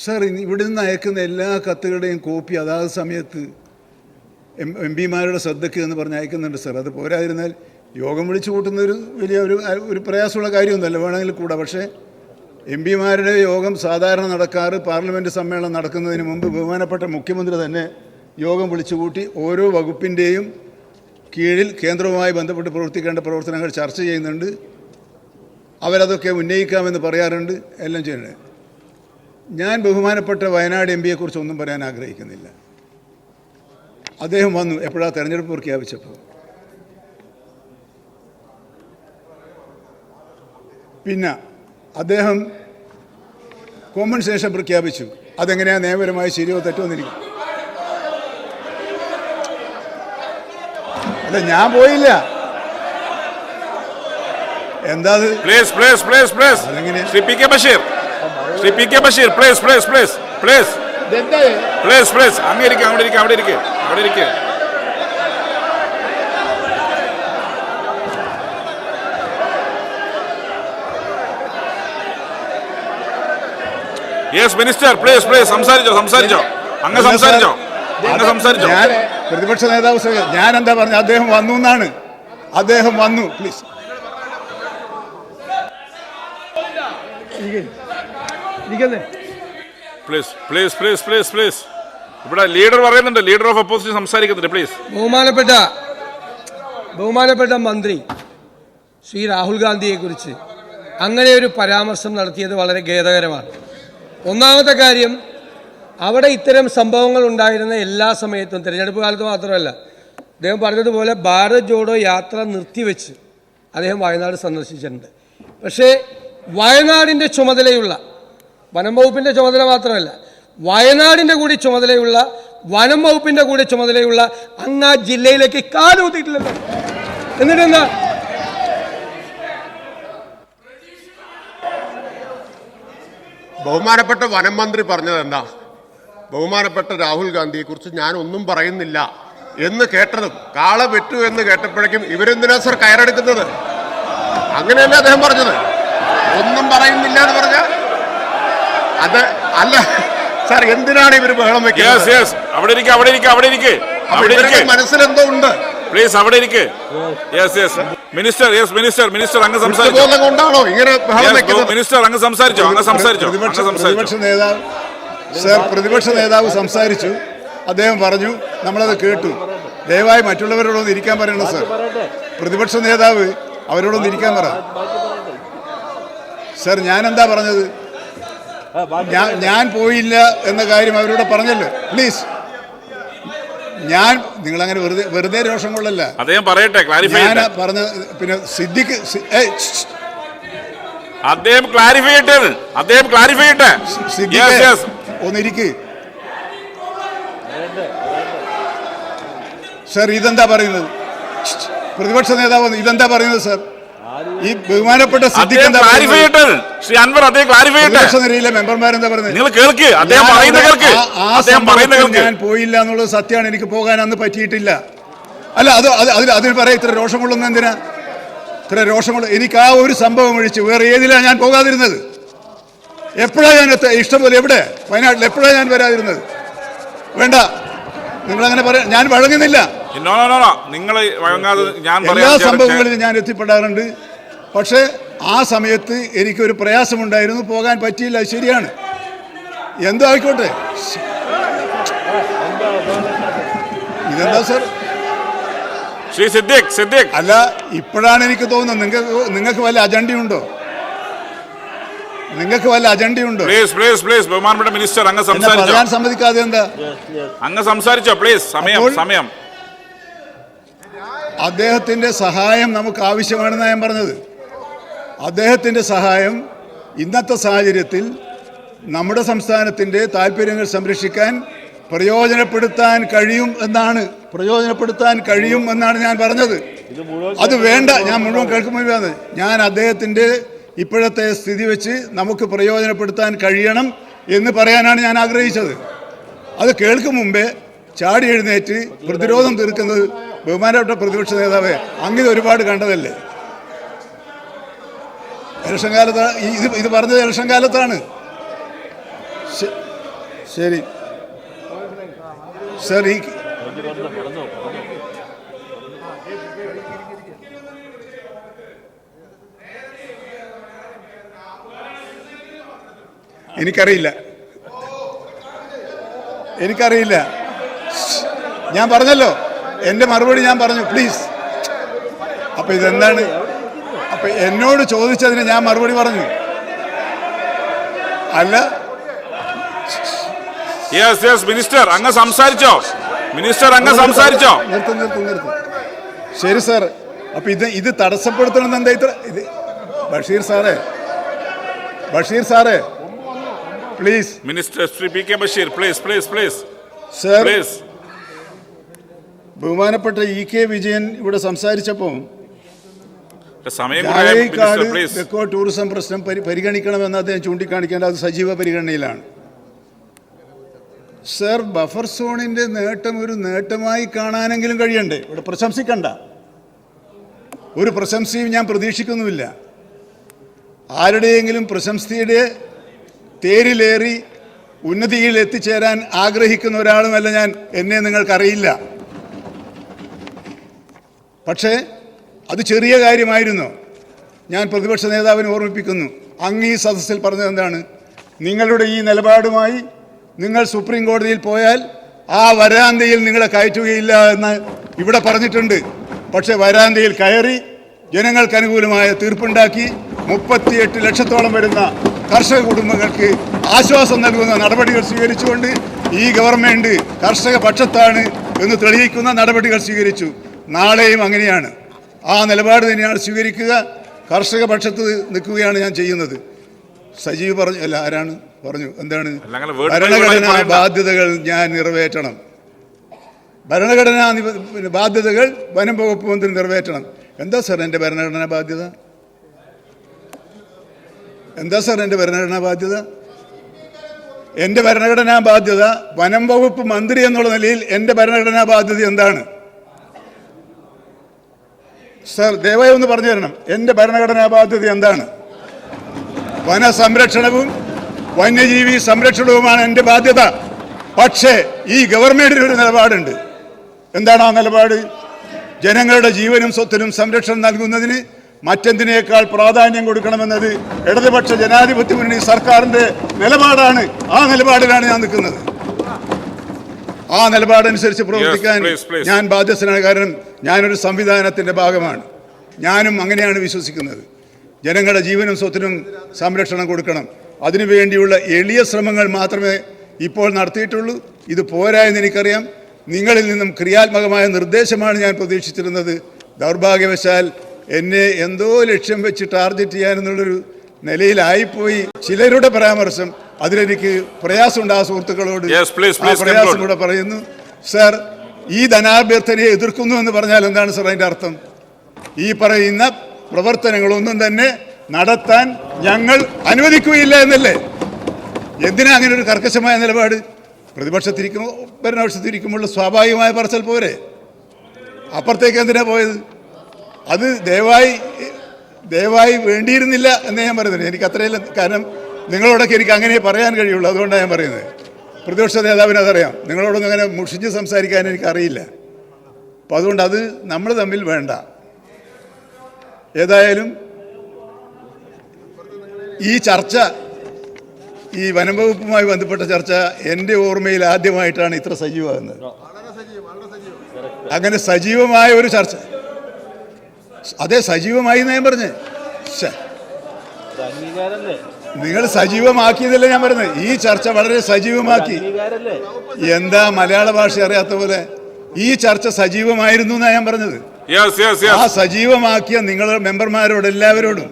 Speaker 2: സർ, ഇവിടെ നിന്ന് അയക്കുന്ന എല്ലാ കത്തുകളുടെയും കോപ്പി അതാത് സമയത്ത് MP-മാരുടെ ശ്രദ്ധയ്ക്ക് എന്ന് പറഞ്ഞ് അയക്കുന്നുണ്ട് സർ. അത് പോരാതിരുന്നാൽ യോഗം വിളിച്ചു കൂട്ടുന്നൊരു വലിയ ഒരു പ്രയാസമുള്ള കാര്യമൊന്നുമല്ല, വേണമെങ്കിൽ കൂടാ. പക്ഷേ MP-മാരുടെ യോഗം സാധാരണ നടക്കാറ് പാർലമെൻറ്റ് സമ്മേളനം നടക്കുന്നതിന് മുമ്പ് ബഹുമാനപ്പെട്ട മുഖ്യമന്ത്രി തന്നെ യോഗം വിളിച്ചു കൂട്ടി ഓരോ വകുപ്പിൻ്റെയും കീഴിൽ കേന്ദ്രവുമായി ബന്ധപ്പെട്ട് പ്രവർത്തിക്കേണ്ട പ്രവർത്തനങ്ങൾ ചർച്ച ചെയ്യുന്നുണ്ട്. അവരതൊക്കെ ഉന്നയിക്കാമെന്ന് പറയാറുണ്ട്, എല്ലാം ചെയ്യുന്നുണ്ട്. ഞാൻ ബഹുമാനപ്പെട്ട വയനാട് MP-യെക്കുറിച്ച് ഒന്നും പറയാൻ ആഗ്രഹിക്കുന്നില്ല. അദ്ദേഹം വന്നു എപ്പോഴാണ് തെരഞ്ഞെടുപ്പ് പ്രഖ്യാപിച്ചപ്പോൾ. പിന്നെ അദ്ദേഹം കോമ്പൻസേഷൻ പ്രഖ്യാപിച്ചു. അതെങ്ങനെയാണ് നിയമപരമായി ശരിയോ തെറ്റോ എന്നിരിക്കും. അല്ല, ഞാൻ പോയില്ല. എന്താ അതെങ്ങനെയാ?
Speaker 1: യെസ് മിനിസ്റ്റർ, പ്ലീസ് സംസാരിച്ചോ. അങ്ങ് സംസാരിച്ചോ.
Speaker 2: ഞാൻ പ്രതിപക്ഷ നേതാവ് ഞാൻ എന്താ പറഞ്ഞത്? അദ്ദേഹം വന്നു എന്നാണ്. അദ്ദേഹം വന്നു. പ്ലീസ്
Speaker 3: ഇരിക്കുന്നേ.
Speaker 1: Please please please please please. ഇവിടെ ലീഡർ പറയുന്നുണ്ട്, ലീഡർ ഓഫ് ഓപ്പോസിഷൻ സംസാരിക്കുന്നുണ്ട്. പ്ലീസ്.
Speaker 3: ബഹുമാനപ്പെട്ട മന്ത്രി ശ്രീ രാഹുൽ ഗാന്ധിയെക്കുറിച്ച് അങ്ങനെ ഒരു പരാമർശം നടത്തിയത് വളരെ ഖേദകരമാണ്. ഒന്നാമത്തെ കാര്യം, അവിടെ ഇത്തരം സംഭവങ്ങൾ ഉണ്ടായിരുന്ന എല്ലാ സമയത്തും, തിരഞ്ഞെടുപ്പ് കാലത്ത് മാത്രമല്ല, അദ്ദേഹം പറഞ്ഞതുപോലെ ഭാരത് ജോഡോ യാത്ര നിർത്തിവെച്ച് അദ്ദേഹം വയനാട് സന്ദർശിച്ചിട്ടുണ്ട്. പക്ഷേ വയനാടിൻ്റെ ചുമതലയുള്ള, വനം വകുപ്പിൻ്റെ ചുമതല മാത്രമല്ല, വയനാടിൻ്റെ കൂടി ചുമതലയുള്ള, വനം വകുപ്പിൻ്റെ കൂടി ചുമതലയുള്ള അങ്ങ് ആ ജില്ലയിലേക്ക് കാലൂത്തിയിട്ടില്ലല്ലോ. എന്നിട്ടെന്താ?
Speaker 4: ബഹുമാനപ്പെട്ട വനം മന്ത്രി പറഞ്ഞത് എന്താ? ബഹുമാനപ്പെട്ട രാഹുൽ ഗാന്ധിയെ കുറിച്ച് ഞാൻ ഒന്നും പറയുന്നില്ല എന്ന് കേട്ടതും, കാള വെറ്റു എന്ന് കേട്ടപ്പോഴേക്കും ഇവരെന്തിനാ സർ കയറെടുക്കുന്നത്? അങ്ങനെയല്ലേ അദ്ദേഹം പറഞ്ഞത്? ഒന്നും പറയുന്നില്ല എന്ന് പറഞ്ഞ അത് അല്ല സാർ, എന്തിനാണ് ഇവർ ബഹളം വെക്കുന്നത്? മനസ്സിലെന്തോ ഉണ്ട്.
Speaker 1: പ്ലീസ് അവിടെ ഇരിക്ക്. മിനിസ്റ്റർ മിനിസ്റ്റർ അങ്ങ് സംസാരിച്ചോ.
Speaker 4: കൊണ്ടാണോ ഇങ്ങനെ ബഹളം വെക്കുന്നത്?
Speaker 1: മിനിസ്റ്റർ അങ്ങ് സംസാരിച്ചോ.
Speaker 2: പ്രതിപക്ഷ നേതാവ് സംസാരിച്ചു, അദ്ദേഹം പറഞ്ഞു, നമ്മളത് കേട്ടു. ദയവായി മറ്റുള്ളവരോടൊന്ന് ഇരിക്കാൻ പറയണം സർ. പ്രതിപക്ഷ നേതാവ് അവരോടൊന്ന് ഇരിക്കാൻ പറ സർ. ഞാനെന്താ പറഞ്ഞത്? ഞാൻ പോയില്ല എന്ന കാര്യം അവരോട് പറഞ്ഞല്ലോ. പ്ലീസ്, നിങ്ങളങ്ങനെ വെറുതെ രോഷം കൊള്ളല്ല.
Speaker 1: അദ്ദേഹം പറയട്ടെ, ക്ലാരിഫൈ
Speaker 2: ഞാൻ പറഞ്ഞ. പിന്നെ സിദ്ദിഖ്
Speaker 1: അദ്ദേഹം ക്ലാരിഫൈ ചെയ്യട്ടെ.
Speaker 2: സിദ്ദിഖ് ഒന്നിരിക്ക് സർ. ഇതെന്താ പറയുന്നത്? പ്രതിപക്ഷ നേതാവ് ഇതെന്താ പറയുന്നത് സർ? ഈ ബഹുമാനപ്പെട്ട സിദ്ദിഖ് എന്താ പറയുന്നത്? മെമ്പർമാരെന്താ പറയുന്നത്? ഞാൻ പോയില്ല എന്നുള്ളത് സത്യമാണ്. എനിക്ക് പോകാൻ അന്ന് പറ്റിയിട്ടില്ല. അല്ല, അതിന് പറയാം ഇത്ര രോഷം കൊള്ളുന്ന എന്തിനാ? ഇത്ര രോഷം കൊള്ളും. എനിക്ക് ആ ഒരു സംഭവം ഒഴിച്ച് വേറെ ഏതിലാണ് ഞാൻ പോകാതിരുന്നത്? എപ്പോഴാണ് ഞാൻ ഇഷ്ടംപോലെ എവിടെ വയനാട്ടിൽ എപ്പോഴാണ് ഞാൻ വരാതിരുന്നത്? വേണ്ട, നിങ്ങളങ്ങനെ പറയാം. ഞാൻ വഴങ്ങുന്നില്ല. എല്ലാ സംഭവങ്ങളിലും ഞാൻ എത്തിപ്പെടാറുണ്ട്. പക്ഷേ ആ സമയത്ത് എനിക്കൊരു പ്രയാസമുണ്ടായിരുന്നു, പോകാൻ പറ്റിയില്ല. ശരിയാണ്, എന്തോ ആയിക്കോട്ടെ. ഇതെന്താ സർ?
Speaker 1: ശ്രീ സിദ്ദിഖ്
Speaker 2: അല്ല, ഇപ്പോഴാണ് എനിക്ക് തോന്നുന്നത് നിങ്ങൾക്ക് വല്ല അജണ്ടയുണ്ടോ?
Speaker 1: ബഹുമാനപ്പെട്ട മിനിസ്റ്റർ അങ്ങ്
Speaker 2: പറയാൻ സമ്മതിക്കാതെ എന്താ?
Speaker 1: അങ്ങ് സംസാരിച്ചോ പ്ലീസ്. സമയം.
Speaker 2: അദ്ദേഹത്തിന്റെ സഹായം നമുക്ക് ആവശ്യമാണെന്ന് ഞാൻ പറഞ്ഞത്. അദ്ദേഹത്തിന്റെ സഹായം ഇന്നത്തെ സാഹചര്യത്തിൽ നമ്മുടെ സംസ്ഥാനത്തിന്റെ താല്പര്യങ്ങൾ സംരക്ഷിക്കാൻ പ്രയോജനപ്പെടുത്താൻ കഴിയും എന്നാണ് ഞാൻ പറഞ്ഞത്. അത് വേണ്ട, ഞാൻ മുഴുവൻ കേൾക്കുമ്പോൾ ഞാൻ അദ്ദേഹത്തിന്റെ ഇപ്പോഴത്തെ സ്ഥിതി വെച്ച് നമുക്ക് പ്രയോജനപ്പെടുത്താൻ കഴിയണം എന്ന് പറയാനാണ് ഞാൻ ആഗ്രഹിച്ചത്. അത് കേൾക്കും മുമ്പേ ചാടി എഴുന്നേറ്റ് പ്രതിരോധം തീർക്കുന്നത് ബഹുമാനപ്പെട്ട പ്രതിപക്ഷ നേതാവേ, അങ്ങനെ ഒരുപാട് കണ്ടതല്ലേ? ഇലക്ഷൻ കാലത്ത് ഇത് പറഞ്ഞത് ഇലക്ഷൻ കാലത്താണ്. ശരി സർ. എനിക്കറിയില്ല. ഞാൻ പറഞ്ഞല്ലോ, എൻ്റെ മറുപടി ഞാൻ പറഞ്ഞു. പ്ലീസ്. അപ്പം ഇതെന്താണ്? അപ്പം എന്നോട് ചോദിച്ചതിന് ഞാൻ മറുപടി പറഞ്ഞു. അല്ല,
Speaker 1: മിനിസ്റ്റർ അങ്ങ് സംസാരിച്ചോ.
Speaker 2: നിർത്തും. ശരി സാർ. അപ്പം ഇത് തടസ്സപ്പെടുത്തണമെന്ന് എന്താ ഇത്ര? ബഷീർ സാറേ please.
Speaker 1: Minister Shri P K Basheer please.
Speaker 2: Sir, ബഹുമാനപ്പെട്ട ഇ.കെ. വിജയൻ ഇവിടെ സംസാരിച്ചപ്പോൾ എക്കോ ടൂറിസം പ്രശ്നം പരിഗണിക്കണമെന്ന് അദ്ദേഹം ചൂണ്ടിക്കാണിക്കേണ്ട, അത് സജീവ പരിഗണനയിലാണ്. സർ, ബഫർ സോണിന്റെ നേട്ടം ഒരു നേട്ടമായി കാണാനെങ്കിലും കഴിയണ്ടേ? ഇവിടെ പ്രശംസിക്കണ്ട. ഒരു പ്രശംസയും ഞാൻ പ്രതീക്ഷിക്കുന്നുമില്ല. ആരുടെയെങ്കിലും പ്രശംസയുടെ തേരിലേറി ഉന്നതിയിൽ എത്തിച്ചേരാൻ ആഗ്രഹിക്കുന്ന ഒരാളുമല്ല ഞാൻ. എന്നെ നിങ്ങൾക്കറിയില്ല. പക്ഷേ അത് ചെറിയ കാര്യമായിരുന്നു. ഞാൻ പ്രതിപക്ഷ നേതാവിനെ ഓർമ്മിപ്പിക്കുന്നു, അങ്ങ് ഈ സദസ്സിൽ പറഞ്ഞത് എന്താണ്? നിങ്ങളുടെ ഈ നിലപാടുമായി നിങ്ങൾ സുപ്രീം കോടതിയിൽ പോയാൽ ആ വരാന്തയിൽ നിങ്ങളെ കയറ്റുകയില്ല എന്ന് ഇവിടെ പറഞ്ഞിട്ടുണ്ട്. പക്ഷേ വരാന്തയിൽ കയറി ജനങ്ങൾക്ക് അനുകൂലമായ തീർപ്പുണ്ടാക്കി 38 ലക്ഷത്തോളം വരുന്ന കർഷക കുടുംബങ്ങൾക്ക് ആശ്വാസം നൽകുന്ന നടപടികൾ സ്വീകരിച്ചുകൊണ്ട് ഈ ഗവൺമെൻറ് കർഷക പക്ഷത്താണ് എന്ന് തെളിയിക്കുന്ന നടപടികൾ സ്വീകരിച്ചു. നാളെയും അങ്ങനെയാണ്. ആ നിലപാട് തന്നെയാണ് സ്വീകരിക്കുക. കർഷക പക്ഷത്ത് നിൽക്കുകയാണ് ഞാൻ ചെയ്യുന്നത്. സജീവ് പറഞ്ഞു, അല്ല ആരാണ് പറഞ്ഞു, എന്താണ് ഭരണഘടനാ ബാധ്യതകൾ ഞാൻ നിറവേറ്റണം. ഭരണഘടനാ ബാധ്യതകൾ വനം വകുപ്പ് മന്ത്രി നിറവേറ്റണം. എന്താ സാർ എൻ്റെ ഭരണഘടനാ ബാധ്യത? എന്താ സാർ എൻ്റെ ഭരണഘടനാ ബാധ്യത? എൻ്റെ ഭരണഘടനാ ബാധ്യത വനം വകുപ്പ് മന്ത്രി എന്നുള്ള നിലയിൽ എൻ്റെ ഭരണഘടനാ ബാധ്യത എന്താണ്? സാർ ദയവായി ഒന്ന് പറഞ്ഞു തരണം. എൻ്റെ ഭരണഘടനാ ബാധ്യത എന്താണ്? വനസംരക്ഷണവും വന്യജീവി സംരക്ഷണവുമാണ് എൻ്റെ ബാധ്യത. പക്ഷേ ഈ ഗവൺമെൻറ്റിന് ഒരു നിലപാടുണ്ട്. എന്താണ് ആ നിലപാട്? ജനങ്ങളുടെ ജീവനും സ്വത്തിനും സംരക്ഷണം നൽകുന്നതിന് മറ്റെന്തിനേക്കാൾ പ്രാധാന്യം കൊടുക്കണമെന്നത് ഇടതുപക്ഷ ജനാധിപത്യ മുന്നണി സർക്കാരിൻ്റെ നിലപാടാണ്. ആ നിലപാടിലാണ് ഞാൻ നിൽക്കുന്നത്. ആ നിലപാടനുസരിച്ച് പ്രവർത്തിക്കാൻ ഞാൻ ബാധ്യസ്ഥനാണ്. കാരണം ഞാനൊരു സംവിധാനത്തിൻ്റെ ഭാഗമാണ്. ഞാനും അങ്ങനെയാണ് വിശ്വസിക്കുന്നത്. ജനങ്ങളുടെ ജീവനും സ്വത്തിനും സംരക്ഷണം കൊടുക്കണം. അതിനുവേണ്ടിയുള്ള എളിയ ശ്രമങ്ങൾ മാത്രമേ ഇപ്പോൾ നടത്തിയിട്ടുള്ളൂ. ഇത് പോരാ എന്ന് എനിക്കറിയാം. നിങ്ങളിൽ നിന്നും ക്രിയാത്മകമായ നിർദ്ദേശമാണ് ഞാൻ പ്രതീക്ഷിച്ചിരുന്നത്. ദൗർഭാഗ്യവശാൽ എന്നെ എന്തോ ലക്ഷ്യം വെച്ച് ടാർഗറ്റ് ചെയ്യാനെന്നുള്ളൊരു നിലയിലായിപ്പോയി ചിലരുടെ പരാമർശം. അതിലെനിക്ക് പ്രയാസമുണ്ട്. ആ സുഹൃത്തുക്കളോട് ആ പ്രയാസം കൂടെ പറയുന്നു. സർ, ഈ ധനാഭ്യർത്ഥനയെ എതിർക്കുന്നു എന്ന് പറഞ്ഞാൽ എന്താണ് സർ അതിൻ്റെ അർത്ഥം? ഈ പറയുന്ന പ്രവർത്തനങ്ങളൊന്നും തന്നെ നടത്താൻ ഞങ്ങൾ അനുവദിക്കുകയില്ല എന്നല്ലേ? എന്തിനാ അങ്ങനെ ഒരു കർക്കശമായ നിലപാട്? പ്രതിപക്ഷത്തിരിക്കുമ്പോൾ ഭരണപക്ഷത്തിരിക്കുമ്പോൾ സ്വാഭാവികമായ പറച്ചൽ പോരെ? അപ്പുറത്തേക്ക് എന്തിനാ പോയത്? അത് ദയവായി വേണ്ടിയിരുന്നില്ല എന്നേ ഞാൻ പറയുന്നത്. എനിക്ക് അത്രയില്ല. കാരണം നിങ്ങളോടൊക്കെ എനിക്ക് അങ്ങനെ പറയാൻ കഴിയുള്ളൂ. അതുകൊണ്ടാണ് ഞാൻ പറയുന്നത്. പ്രതിപക്ഷ നേതാവിന് അതറിയാം. നിങ്ങളോടൊന്നും അങ്ങനെ മുഷിച്ച് സംസാരിക്കാൻ എനിക്കറിയില്ല. അപ്പം അതുകൊണ്ട് അത് നമ്മൾ തമ്മിൽ വേണ്ട. ഏതായാലും ഈ ചർച്ച, ഈ വനം വകുപ്പുമായി ബന്ധപ്പെട്ട ചർച്ച എൻ്റെ ഓർമ്മയിൽ ആദ്യമായിട്ടാണ് ഇത്ര സജീവമാകുന്നത്. അങ്ങനെ സജീവമായ ഒരു ചർച്ച. അതെ, സജീവമായി ഞാൻ പറഞ്ഞേ. നിങ്ങൾ സജീവമാക്കിയതല്ലേ ഞാൻ പറഞ്ഞത്. ഈ ചർച്ച വളരെ സജീവമാക്കി. എന്താ മലയാള ഭാഷ അറിയാത്ത പോലെ? ഈ ചർച്ച സജീവമായിരുന്നു എന്നാണ് ഞാൻ പറഞ്ഞത്. ആ സജീവമാക്കിയ നിങ്ങളുടെ മെമ്പർമാരോട് എല്ലാവരോടും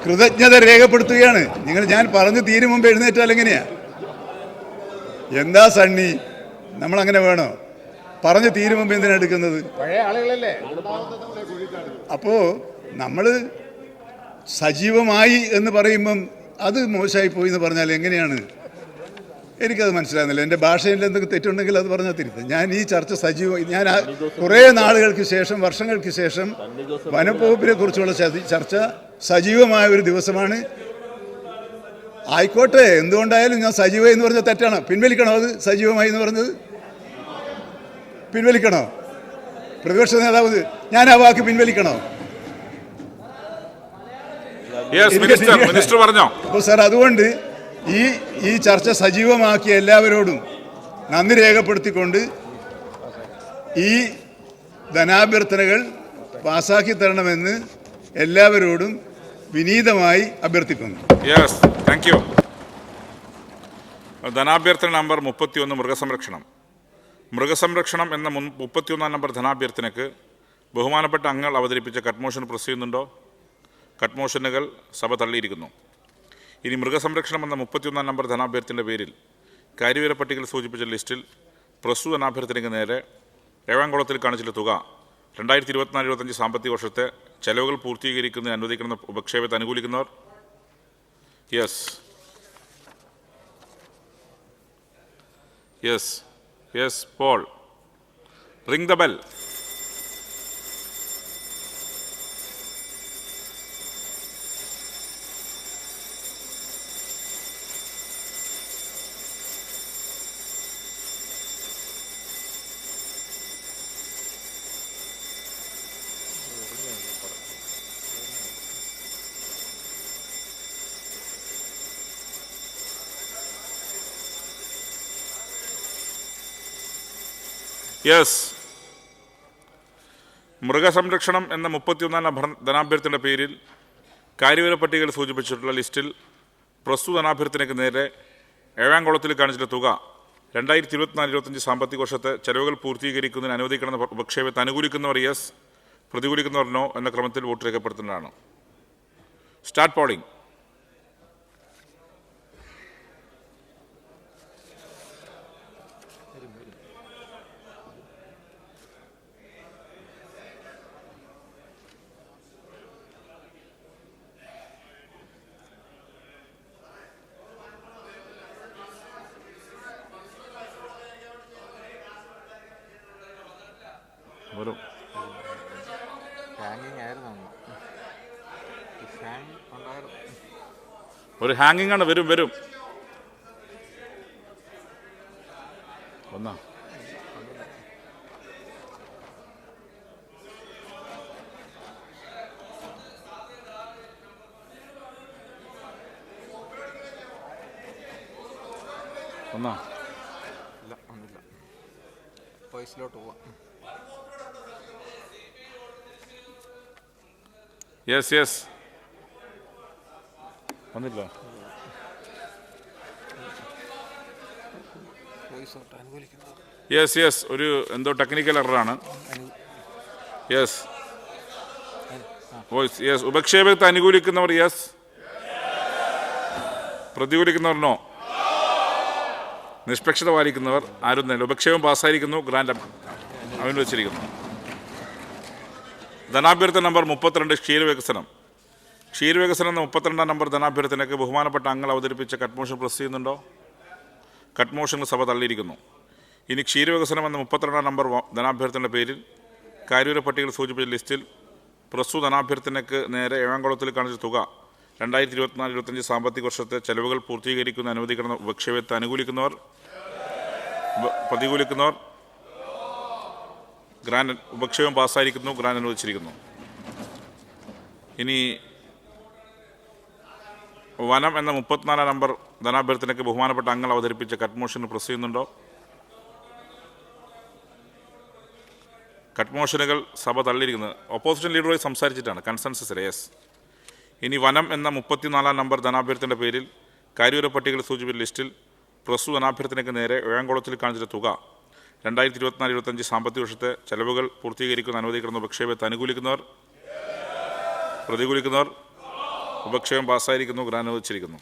Speaker 2: കൃതജ്ഞത രേഖപ്പെടുത്തുകയാണ്. ഞാൻ പറഞ്ഞു തീരും മുമ്പ് എഴുന്നേറ്റാൽ എങ്ങനെയാ? എന്താ സണ്ണി, നമ്മളങ്ങനെ വേണോ? പറഞ്ഞു തീരും മുമ്പ് എന്തിനാ എടുക്കുന്നത്? അപ്പോൾ നമ്മൾ സജീവമായി എന്ന് പറയുമ്പം അത് മോശമായി പോയി എന്ന് പറഞ്ഞാൽ എങ്ങനെയാണ്? എനിക്കത് മനസ്സിലാകുന്നില്ല. എൻ്റെ ഭാഷയിൽ എന്തെങ്കിലും തെറ്റുണ്ടെങ്കിൽ അത് പറഞ്ഞാൽ തിരുത്തും. ഞാൻ ഈ ചർച്ച ഞാൻ കുറേ നാളുകൾക്ക് ശേഷം, വർഷങ്ങൾക്ക് ശേഷം വനം വകുപ്പിനെ കുറിച്ചുള്ള ചർച്ച സജീവമായ ഒരു ദിവസമാണ്. ആയിക്കോട്ടെ, എന്തുകൊണ്ടായാലും ഞാൻ സജീവമായി എന്ന് പറഞ്ഞാൽ തെറ്റാണ്. പിൻവലിക്കണോ? അത് സജീവമായി എന്ന് പറഞ്ഞത് പിൻവലിക്കണോ? പ്രതിപക്ഷ നേതാവ് ഞാൻ ആ വാക്ക് പിൻവലിക്കണോ? അപ്പോൾ സാർ, അതുകൊണ്ട് ഈ ചർച്ച സജീവമാക്കിയ എല്ലാവരോടും നന്ദി രേഖപ്പെടുത്തിക്കൊണ്ട് ഈ ധനാഭ്യർത്ഥനകൾ പാസാക്കി തരണമെന്ന് എല്ലാവരോടും വിനീതമായി അഭ്യർത്ഥിക്കുന്നു.
Speaker 1: ധനാഭ്യർത്ഥന നമ്പർ 31 മൃഗസംരക്ഷണം എന്ന 31 നമ്പർ ധനാഭ്യർത്ഥനയ്ക്ക് ബഹുമാനപ്പെട്ട അംഗങ്ങൾ അവതരിപ്പിച്ച കട്ട് മോഷൻ പ്രസ് ചെയ്യുന്നുണ്ടോ? കട്ട് മോഷനുകൾ സഭ തള്ളിയിരിക്കുന്നു. ഇനി മൃഗസംരക്ഷണം എന്ന 31 നമ്പർ ധനാഭ്യർത്ഥനയുടെ പേരിൽ കാര്യവിവര പട്ടികയിൽ സൂചിപ്പിച്ച ലിസ്റ്റിൽ പ്രസ്തുത ധനാഭ്യർത്ഥനയ്ക്ക് നേരെ ഏഴാംകുളത്തിൽ കാണിച്ചിട്ടുള്ള തുക 2024-25 സാമ്പത്തിക വർഷത്തെ ചെലവുകൾ പൂർത്തീകരിക്കുന്നതിന് അനുവദിക്കുന്ന ഉപക്ഷേപത്തെ അനുകൂലിക്കുന്നവർ? Yes poll, ring the bell. Yes. മൃഗസംരക്ഷണം എന്ന 31 നമ്പർ ധനാഭ്യർത്ഥനയുടെ പേരിൽ കാര്യവിവര പട്ടികയിൽ സൂചിപ്പിച്ചിട്ടുള്ള ലിസ്റ്റിൽ പ്രസ്തുത ധനാഭ്യർത്ഥനയ്ക്ക് നേരെ ഏഴാംകുളത്തിൽ കാണിച്ചിട്ടുള്ള തുക 2024-25 സാമ്പത്തിക വർഷത്തെ ചെലവുകൾ പൂർത്തീകരിക്കുന്നതിന് അനുവദിക്കണമെന്ന ഉപക്ഷേപത്തെ അനുകൂലിക്കുന്നവർ യെസ്, പ്രതികൂലിക്കുന്നവർ നോ എന്ന ക്രമത്തിൽ വോട്ട് രേഖപ്പെടുത്തുന്നതാണ്. Start polling. വരും. ഒരു ഹാങ്ങിങ് ആണ്. വരും വരും. ഒന്നാ ഒന്നാ
Speaker 5: വോയിസിലോട്ട് പോവാം.
Speaker 1: Yes yes. വന്നില്ല.
Speaker 5: വോയിസോട്ട് അനുകൂലിക്കുന്നത്.
Speaker 1: Yes yes. ഒരു എന്തോ ടെക്നിക്കൽ എററാണ്. യെസ്. Voice yes. ഉപക്ഷേപത്തെ അനുകൂലിക്കുന്നവർ യെസ്, പ്രതികൂലിക്കുന്നവർ നോ. നിഷ്പക്ഷത പാലിക്കുന്നവർ ആരും തന്നെ. ഉപക്ഷേപം പാസ്സായിരിക്കുന്നു. ഗ്രാൻഡ് അനുവദിച്ചിരിക്കുന്നു. ധനാഭ്യർത്ഥന നമ്പർ 32 ക്ഷീരവികസനം. ക്ഷീരവികസനം എന്ന 32 നമ്പർ ധനാഭ്യർത്ഥനയ്ക്ക് ബഹുമാനപ്പെട്ട അംഗങ്ങൾ അവതരിപ്പിച്ച കട്ട് മോഷൻ പ്രസ് ചെയ്യുന്നുണ്ടോ? കട്ട് മോഷന് സഭ തള്ളിയിരിക്കുന്നു. ഇനി ക്ഷീരവികസനം എന്ന 32 നമ്പർ ധനാഭ്യർത്ഥനയുടെ പേരിൽ കാര്യവിവര പട്ടികയിൽ സൂചിപ്പിച്ച ലിസ്റ്റിൽ പ്രസ്തുത ധനാഭ്യർത്ഥനയ്ക്ക് നേരെ ഏഴാംകുളത്തിൽ കാണിച്ച തുക 2024-25 സാമ്പത്തിക വർഷത്തെ ചെലവുകൾ പൂർത്തീകരിക്കുന്ന അനുവദിക്കുന്ന ഉപക്ഷേപത്തെ അനുകൂലിക്കുന്നവർ, പ്രതികൂലിക്കുന്നവർ ഗ്രാൻഡ് ഉപക്ഷേപം പാസ്സായിരിക്കുന്നു. ഗ്രാൻഡ് അനുവദിച്ചിരിക്കുന്നു. ഇനി വനം എന്ന 34 നമ്പർ ധനാഭ്യർത്ഥനയ്ക്ക് ബഹുമാനപ്പെട്ട അംഗങ്ങൾ അവതരിപ്പിച്ച കട്ട് മോഷന് പ്രസ് ചെയ്യുന്നുണ്ടോ? കട്ട് മോഷനുകൾ സഭ തള്ളിയിരിക്കുന്നത്. ഓപ്പോസിഷൻ ലീഡറുമായി സംസാരിച്ചിട്ടാണ്. Consensus yes. ഇനി വനം എന്ന 34 നമ്പർ ധനാഭ്യർത്ഥനയുടെ പേരിൽ കാര്യവിവര പട്ടികയിൽ സൂചിപ്പിച്ച ലിസ്റ്റിൽ പ്രസ്തുത ധനാഭ്യർത്ഥനയ്ക്ക് നേരെ ഏഴാംകുളത്തിൽ കാണിച്ച തുക 2024-25 സാമ്പത്തിക വർഷത്തെ ചെലവുകൾ പൂർത്തീകരിക്കുന്ന അനുവദിക്കുന്ന ഉപക്ഷേപത്തെ അനുകൂലിക്കുന്നവർ, പ്രതികൂലിക്കുന്നവർ ഉപക്ഷേപം പാസ്സായിരിക്കുന്നു. ഗ്രാൻഡ് അനുവദിച്ചിരിക്കുന്നു.